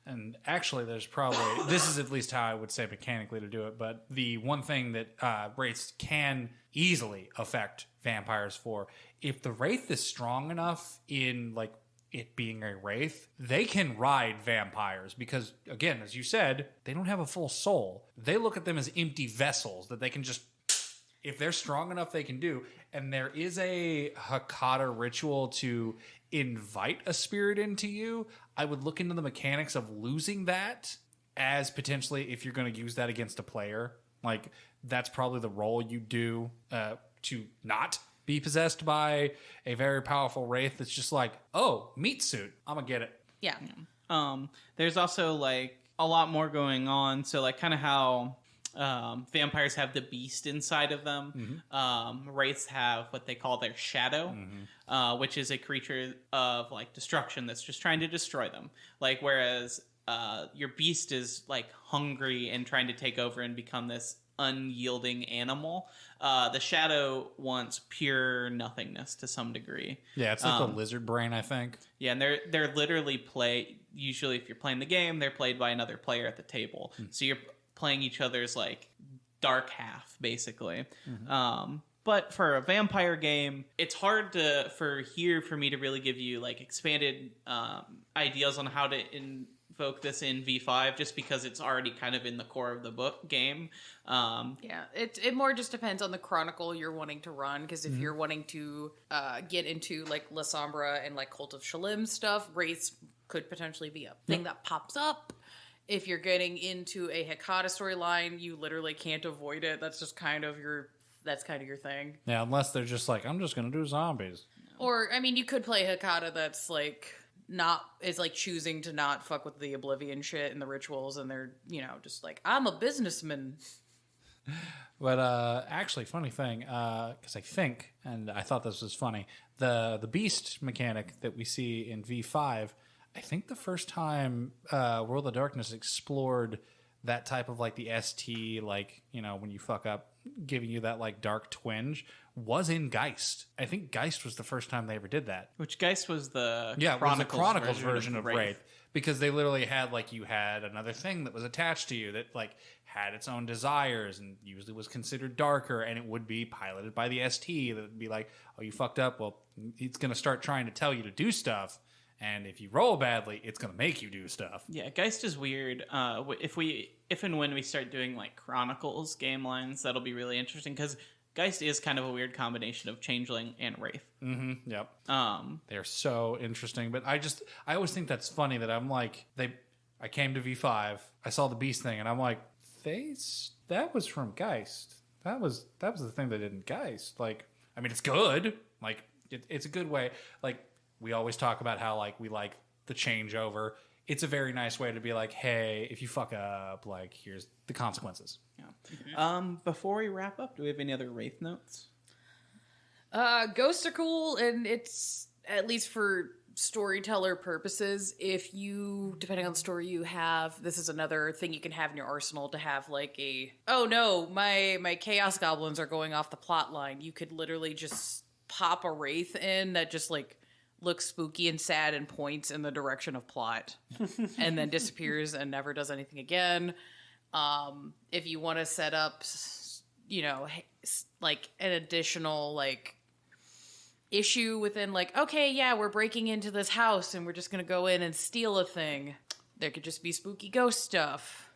And actually, there's probably, this is at least how I would say mechanically to do it, but the one thing that Wraiths can easily affect vampires for, if the Wraith is strong enough in like it being a Wraith, they can ride vampires because, again, as you said, they don't have a full soul. They look at them as empty vessels that they can just, if they're strong enough, they can do. And there is a Hecata ritual to invite a spirit into you. I would look into the mechanics of losing that as potentially if you're going to use that against a player. Like, that's probably the role you do to not be possessed by a very powerful Wraith that's just like, oh, meat suit, I'm going to get it. Yeah. There's also, like, a lot more going on. So, like, kind of how vampires have the beast inside of them. Wraiths have what they call their shadow, which is a creature of, like, destruction that's just trying to destroy them. Like, whereas your beast is, like, hungry and trying to take over and become this unyielding animal. The shadow wants pure nothingness to some degree. Yeah, it's like the lizard brain, I think. Yeah, and they're literally usually if you're playing the game, they're played by another player at the table. So you're playing each other's like dark half, basically. But for a vampire game, it's hard for me to really give you like expanded ideas on how to invoke this in V5, just because it's already kind of in the core of the book game. Yeah, it more just depends on the chronicle you're wanting to run, because if you're wanting to get into like La Sombra and like Cult of Shalim stuff, Wraiths could potentially be a thing that pops up. If you're getting into a Hecata storyline, you literally can't avoid it. That's just kind of your thing. Yeah, unless they're just like, I'm just going to do zombies. Or, I mean, you could play Hecata that's like is like choosing to not fuck with the Oblivion shit and the rituals, and they're, just like, I'm a businessman. But actually, funny thing, because I think, and I thought this was funny, the beast mechanic that we see in V5, I think the first time World of Darkness explored that type of like the ST, like, when you fuck up, giving you that like dark twinge, was in Geist. I think Geist was the first time they ever did that. Which Geist was the Chronicles version of Wraith. Because they literally had like, you had another thing that was attached to you that like had its own desires and usually was considered darker, and it would be piloted by the ST that would be like, oh, you fucked up, well, it's going to start trying to tell you to do stuff. And if you roll badly, it's going to make you do stuff. Yeah, Geist is weird. If and when we start doing like Chronicles game lines, that'll be really interesting, because Geist is kind of a weird combination of Changeling and Wraith. Yep. They're so interesting, but I always think that's funny that I'm like, I came to V5, I saw the Beast thing, and I'm like, that was from Geist. That was the thing they did in Geist. Like, I mean, it's good. Like, it's a good way. Like, we always talk about how, like, we like the changeover. It's a very nice way to be like, hey, if you fuck up, like, here's the consequences. Yeah. Before we wrap up, do we have any other Wraith notes? Ghosts are cool, and it's, at least for storyteller purposes, if you, depending on the story you have, this is another thing you can have in your arsenal to have, like, oh no, my Chaos Goblins are going off the plot line. You could literally just pop a Wraith in that just, like, looks spooky and sad and points in the direction of plot and then disappears and never does anything again. If you want to set up, like an additional like issue within like, okay, yeah, we're breaking into this house and we're just going to go in and steal a thing. There could just be spooky ghost stuff.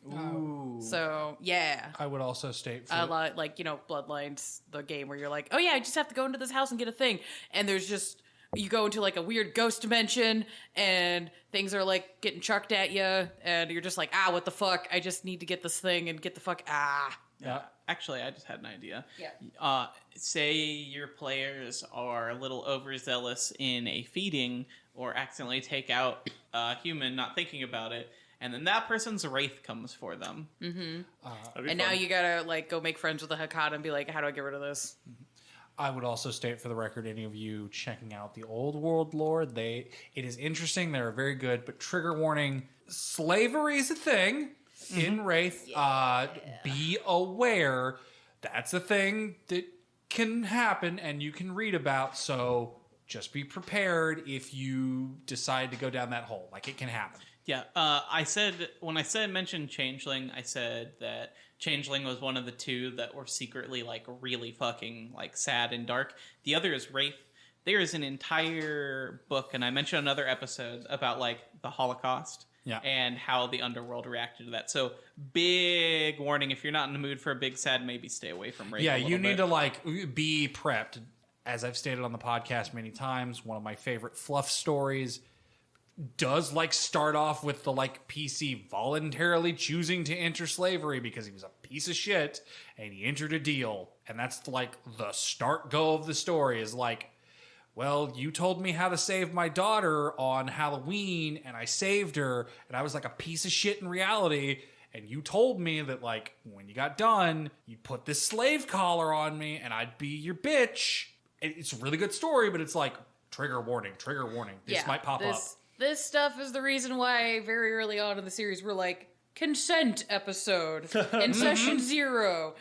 Ooh. So, yeah. I would also state for a lot, like, Bloodlines, the game where you're like, oh yeah, I just have to go into this house and get a thing. And there's just, you go into like a weird ghost dimension and things are like getting chucked at you. And you're just like, what the fuck? I just need to get this thing and get the fuck, Yeah. Actually, I just had an idea. Yeah. Say your players are a little overzealous in a feeding or accidentally take out a human not thinking about it. And then that person's Wraith comes for them. Mm-hmm. And now you gotta like go make friends with the Hakata and be like, how do I get rid of this? I would also state for the record, any of you checking out the Old World lore, it is interesting. They're very good, but trigger warning: slavery is a thing in Wraith. Be aware that's a thing that can happen and you can read about. So just be prepared if you decide to go down that hole. Like, it can happen. Yeah, when I mentioned Changeling, I said that Changeling was one of the two that were secretly like really fucking like sad and dark. The other is Wraith. There is an entire book, and I mentioned another episode about like the Holocaust and how the underworld reacted to that. So big warning: if you're not in the mood for a big sad, maybe stay away from Wraith. Yeah, you need to like be prepped. As I've stated on the podcast many times, one of my favorite fluff stories does like start off with the like PC voluntarily choosing to enter slavery because he was a piece of shit and he entered a deal. And that's like the start go of the story is like, well, you told me how to save my daughter on Halloween and I saved her and I was like a piece of shit in reality. And you told me that like when you got done, you'd put this slave collar on me and I'd be your bitch. It's a really good story, but it's like trigger warning. This might pop up. This stuff is the reason why very early on in the series we're like, consent episode in session 0.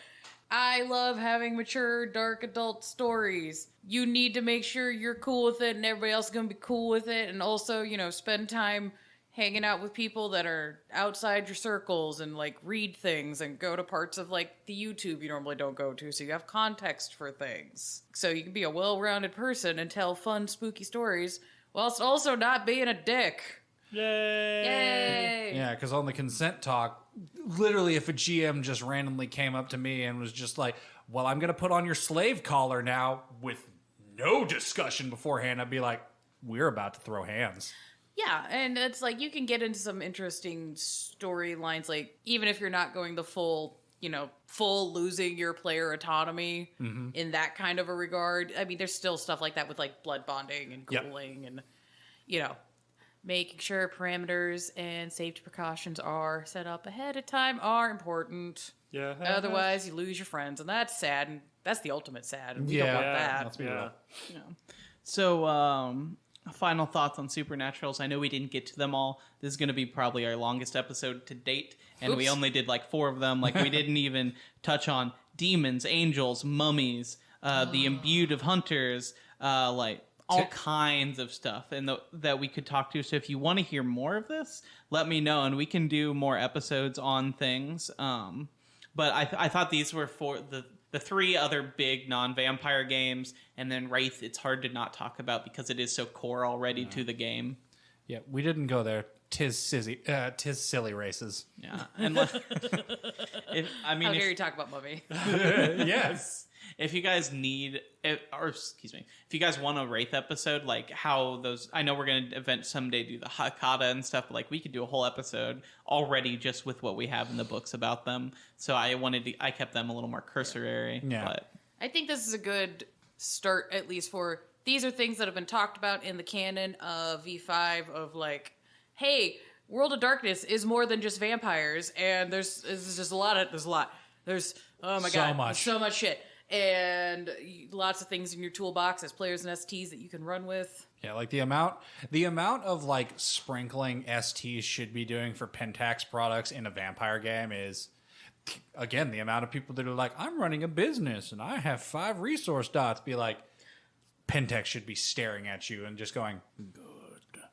I love having mature, dark adult stories. You need to make sure you're cool with it and everybody else is going to be cool with it. And also, spend time hanging out with people that are outside your circles and like read things and go to parts of like the YouTube you normally don't go to. So you have context for things. So you can be a well-rounded person and tell fun, spooky stories whilst also not being a dick. Yay! Yeah, because on the consent talk, literally if a GM just randomly came up to me and was just like, well, I'm going to put on your slave collar now with no discussion beforehand, I'd be like, we're about to throw hands. Yeah, and it's like you can get into some interesting storylines, like even if you're not going the full losing your player autonomy in that kind of a regard. I mean, there's still stuff like that with like blood bonding and ghouling and, making sure parameters and safety precautions are set up ahead of time are important. Yeah. Otherwise, you lose your friends, and that's sad, and that's the ultimate sad, and we don't want that. Let's be real. Yeah. So, final thoughts on Supernaturals. I know we didn't get to them all. This is going to be probably our longest episode to date, and we only did like 4 of them. Like, we didn't even touch on demons, angels, mummies, the imbued of hunters, like all kinds of stuff and that we could talk to. So if you want to hear more of this, let me know, and we can do more episodes on things. But I thought these were for the 3 other big non-vampire games, and then Wraith, it's hard to not talk about because it is so core already to the game. Yeah, we didn't go there. Tis silly races. Yeah. And how dare you talk about Mummy? Yes. If you guys if you guys want a Wraith episode, like how those, I know we're going to someday do the Hakata and stuff, but like we could do a whole episode already just with what we have in the books about them. So I kept them a little more cursory. Yeah. But I think this is a good start, at least for, these are things that have been talked about in the canon of V5 of like, hey, World of Darkness is more than just vampires, and there's just a lot. There's, oh my god, so much shit. And lots of things in your toolbox as players and STs that you can run with. Yeah, like the amount of like sprinkling STs should be doing for Pentax products in a vampire game is, again, the amount of people that are like, I'm running a business and I have 5 resource dots. Be like, Pentax should be staring at you and just going, good.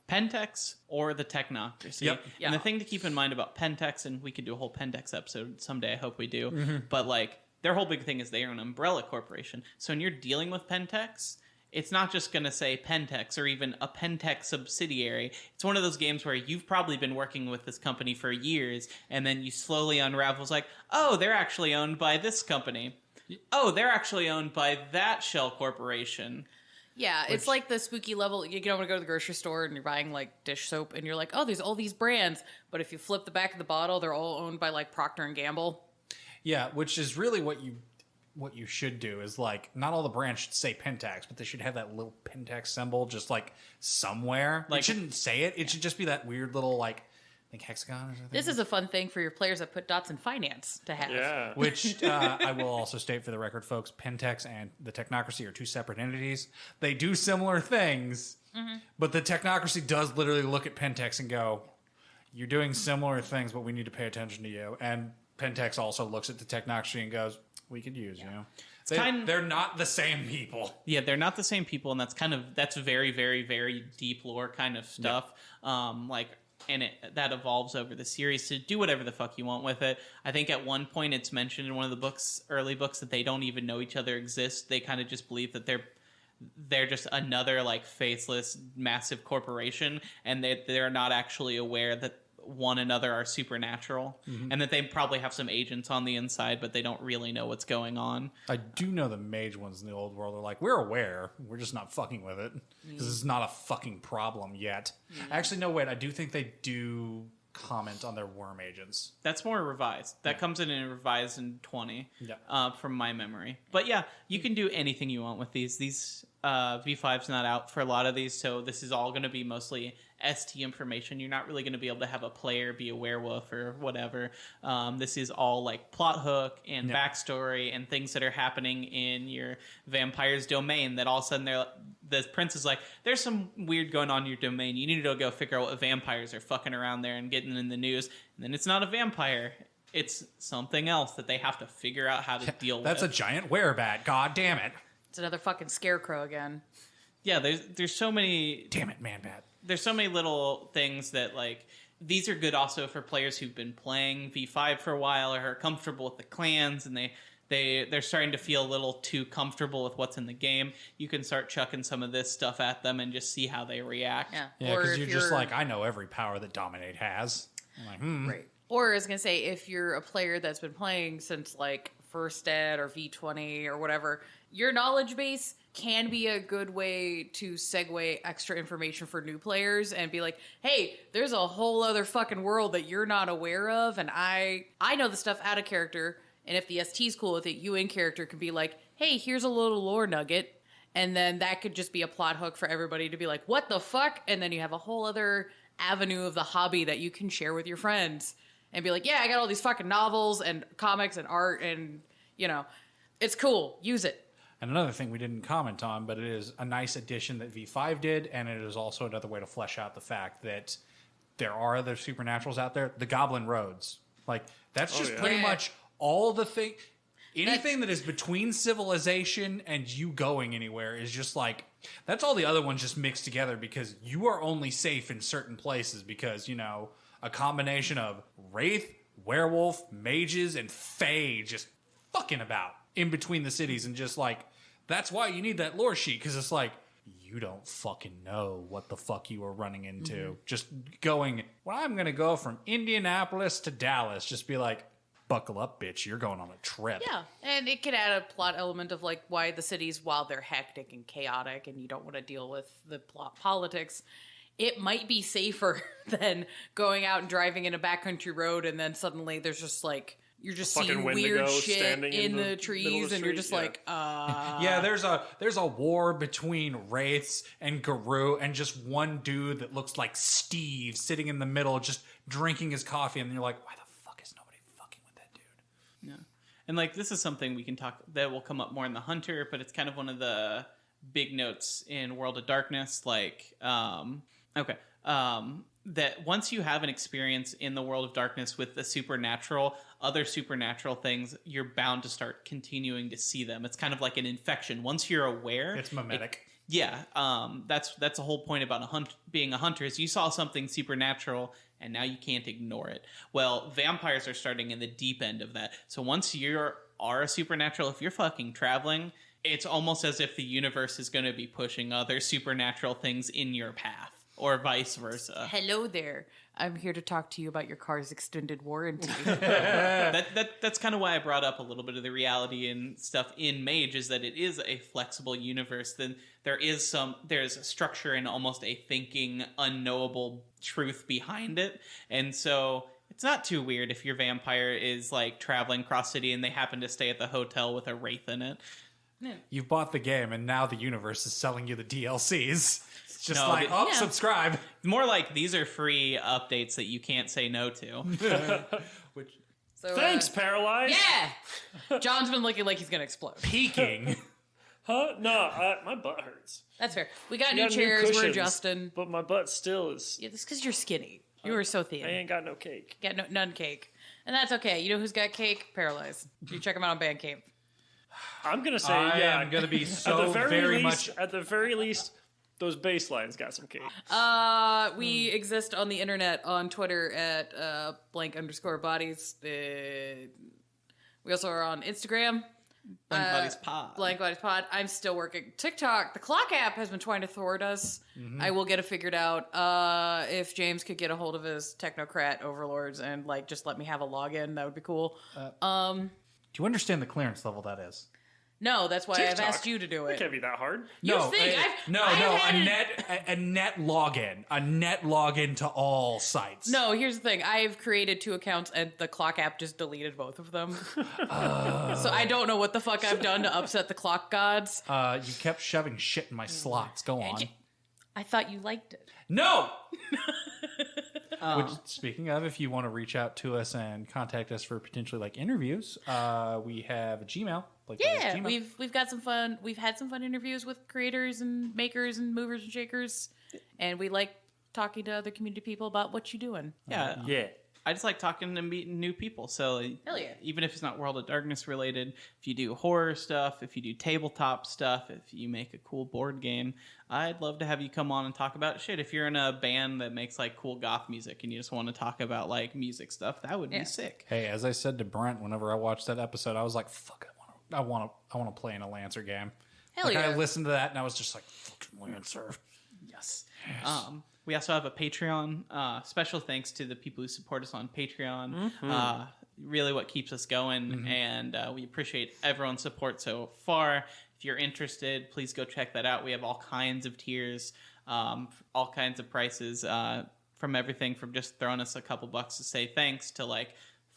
Pentax or the Technocracy. Yep. And the thing to keep in mind about Pentax, and we could do a whole Pentax episode someday, I hope we do, but like, their whole big thing is they are an umbrella corporation. So when you're dealing with Pentax, it's not just going to say Pentex or even a Pentex subsidiary. It's one of those games where you've probably been working with this company for years, and then you slowly unravel. It's like, oh, they're actually owned by this company. Oh, they're actually owned by that shell corporation. Yeah, it's like the spooky level. You don't want to go to the grocery store and you're buying like dish soap, and you're like, oh, there's all these brands, but if you flip the back of the bottle, they're all owned by like Procter and Gamble. Yeah, which is really what you should do is like not all the brands should say Pentax, but they should have that little Pentax symbol just like somewhere. Like, it shouldn't say it. It should just be that weird little like I think hexagon or something. This is a fun thing for your players that put dots in finance to have. Yeah. Which I will also state for the record, folks, Pentex and the Technocracy are two separate entities. They do similar things, but the Technocracy does literally look at Pentex and go, you're doing similar things, but we need to pay attention to you. And Pentex also looks at the Technocracy and goes, we could use you. They're not the same people. Yeah, they're not the same people, and that's very, very, very deep lore kind of stuff. Yeah. And that evolves over the series, so do whatever the fuck you want with it. I think at one point it's mentioned in one of the early books, that they don't even know each other exist. They kind of just believe that they're just another like faceless massive corporation, and they're not actually aware that one another are supernatural, and that they probably have some agents on the inside, but they don't really know what's going on. I do know the mage ones in the old world are like, we're aware, we're just not fucking with it because it's not a fucking problem yet. Actually, no, wait, I do think they do comment on their worm agents. That's more revised. That comes in revised in 20 from my memory. But yeah, you can do anything you want with these. V5's not out for a lot of these, so this is all going to be mostly ST information. You're not really going to be able to have a player be a werewolf or whatever. This is all like plot hook and backstory and things that are happening in your vampire's domain that all of a sudden the prince is like, there's some weird going on in your domain. You need to go figure out what vampires are fucking around there and getting in the news. And then it's not a vampire. It's something else that they have to figure out how to deal with. That's a giant werebat. God damn it. It's another fucking scarecrow again. Yeah, there's so many... Damn it, man-bat. There's so many little things that, like... These are good also for players who've been playing V5 for a while or are comfortable with the clans, and they're starting to feel a little too comfortable with what's in the game. You can start chucking some of this stuff at them and just see how they react. Yeah, because you're just like, I know every power that Dominate has. I'm like, Right. Or I was going to say, if you're a player that's been playing since, like, First Ed or V20 or whatever, your knowledge base can be a good way to segue extra information for new players and be like, hey, there's a whole other fucking world that you're not aware of, and I know the stuff out of character, and if the ST's cool with it, you in character can be like, hey, here's a little lore nugget, and then that could just be a plot hook for everybody to be like, what the fuck? And then you have a whole other avenue of the hobby that you can share with your friends and be like, yeah, I got all these fucking novels and comics and art and, you know, it's cool. Use it. And another thing we didn't comment on, but it is a nice addition that V5 did, and it is also another way to flesh out the fact that there are other supernaturals out there. The Goblin Roads. Like, that's just pretty much all the thing. Anything that is between civilization and you going anywhere is just like, that's all the other ones just mixed together because you are only safe in certain places because, you know, a combination of Wraith, Werewolf, Mages, and Fae just fucking about in between the cities, and just like, that's why you need that lore sheet, because it's like, you don't fucking know what the fuck you are running into. Just going, well, I'm going to go from Indianapolis to Dallas. Just be like, buckle up, bitch. You're going on a trip. Yeah, and it could add a plot element of like why the cities, while they're hectic and chaotic and you don't want to deal with the plot politics, it might be safer than going out and driving in a backcountry road and then suddenly there's just like, you're just seeing weird shit in the trees, and you're just like, Yeah, there's a war between Wraiths and Garou, and just one dude that looks like Steve sitting in the middle, just drinking his coffee, and you're like, why the fuck is nobody fucking with that dude? Yeah, and like this is something we can talk that will come up more in the Hunter, but it's kind of one of the big notes in World of Darkness. Like, that once you have an experience in the World of Darkness with the supernatural, other supernatural things, you're bound to start continuing to see them. It's kind of like an infection. Once you're aware, it's mimetic. That's the whole point about being a hunter is you saw something supernatural and now you can't ignore it. Well, vampires are starting in the deep end of that. So once you are a supernatural, if you're fucking traveling it's almost as if the universe is going to be pushing other supernatural things in your path, or vice versa. Hello there. I'm here to talk to you about your car's extended warranty. That's kind of why I brought up a little bit of the reality and stuff in Mage, is that it is a flexible universe. Then there's a structure and almost a thinking, unknowable truth behind it. And so it's not too weird if your vampire is like traveling across city and they happen to stay at the hotel with a wraith in it. Yeah. You've bought the game, and now the universe is selling you the DLCs. It's just subscribe. More like these are free updates that you can't say no to. So, Thanks, Paralyze. Yeah! John's been looking like he's going to explode. Peeking. Huh? No, my butt hurts. That's fair. We got new chairs. We're cushions, adjusting. But my butt still is... Yeah, that's because you're skinny. You were so thin. I ain't got no cake. Got none cake. And that's okay. You know who's got cake? Paralyze. You check them out on Bandcamp. I'm going to say, I'm going to be so very much... At the very least, those baselines got some cake. We exist on the internet on Twitter at _bodies. We also are on Instagram. Blank Bodies Pod. Blank Bodies Pod. I'm still working. TikTok. The Clock app has been trying to thwart us. Mm-hmm. I will get it figured out. If James could get a hold of his technocrat overlords and just let me have a login, that would be cool. Do you understand the clearance level that is? No, that's why TikTok. I've asked you to do it. It can't be that hard. A net login to all sites. No, here's the thing. I've created 2 accounts and the Clock app just deleted both of them. So I don't know what the fuck I've done to upset the clock gods. You kept shoving shit in my slots. Go on. I thought you liked it. No! Which, speaking of, if you want to reach out to us and contact us for potentially interviews, we have a Gmail. Gmail. We've got some fun. We've had some fun interviews with creators and makers and movers and shakers, and we like talking to other community people about what you're doing. Yeah. I just like talking and meeting new people. So hell yeah. Even if it's not World of Darkness related, if you do horror stuff, if you do tabletop stuff, if you make a cool board game, I'd love to have you come on and talk about shit. If you're in a band that makes cool goth music and you just want to talk about music stuff, that would be sick. Hey, as I said to Brent whenever I watched that episode, I was like, fuck, I want to play in a Lancer game. Hell yeah. I listened to that and I was just like, fucking Lancer. Yes. We also have a Patreon. Special thanks to the people who support us on Patreon. Mm-hmm. Really what keeps us going, and we appreciate everyone's support so far. If you're interested, please go check that out. We have all kinds of tiers, all kinds of prices, from everything from just throwing us a couple bucks to say thanks to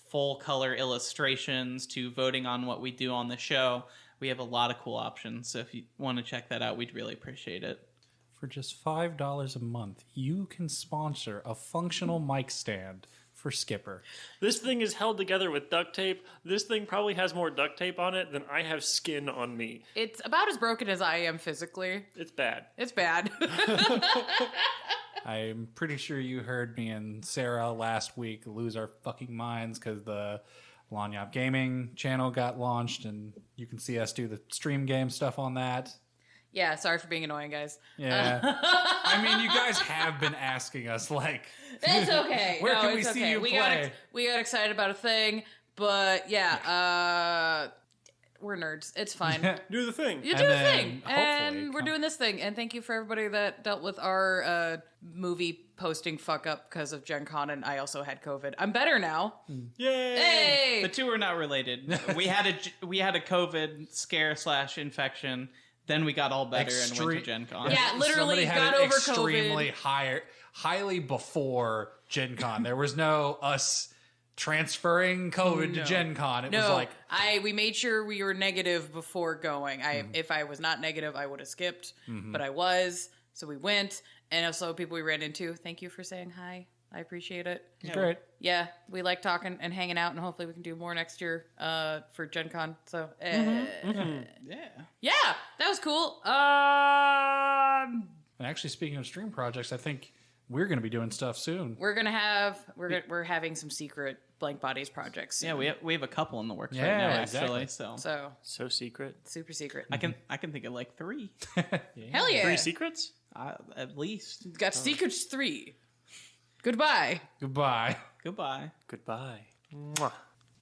full color illustrations to voting on what we do on the show. We have a lot of cool options, so if you want to check that out, we'd really appreciate it. For just $5 a month, you can sponsor a functional mic stand for Skipper. This thing is held together with duct tape. This thing probably has more duct tape on it than I have skin on me. It's about as broken as I am physically. It's bad. It's bad. I'm pretty sure you heard me and Sarah last week lose our fucking minds because the Lanyap Gaming channel got launched, and you can see us do the stream game stuff on that. Yeah, sorry for being annoying, guys. Yeah. I mean, you guys have been asking us, It's okay. Where can we see you play? We got excited about a thing, but we're nerds. It's fine. Do the thing. You do the thing. And we're doing this thing. And thank you for everybody that dealt with our movie posting fuck up because of Gen Con, and I also had COVID. I'm better now. Yay! Hey! The two are not related. We had a COVID scare / infection. Then we got all better and went to Gen Con. Yeah, literally got over extremely COVID. highly before Gen Con. There was no us transferring COVID to Gen Con. It was we made sure we were negative before going. If I was not negative, I would have skipped, but I was, so we went. And also people we ran into, thank you for saying hi. I appreciate it. It's great. Yeah, we like talking and hanging out, and hopefully we can do more next year for Gen Con. So, yeah, that was cool. And actually, speaking of stream projects, I think we're going to be doing stuff soon. We're having some secret Blank Bodies projects soon. Yeah, we have a couple in the works right now, actually. So secret, super secret. I can think of 3. Hell yeah, 3 secrets at least. Got secrets 3. Goodbye. Goodbye. Goodbye. Goodbye. Mwah.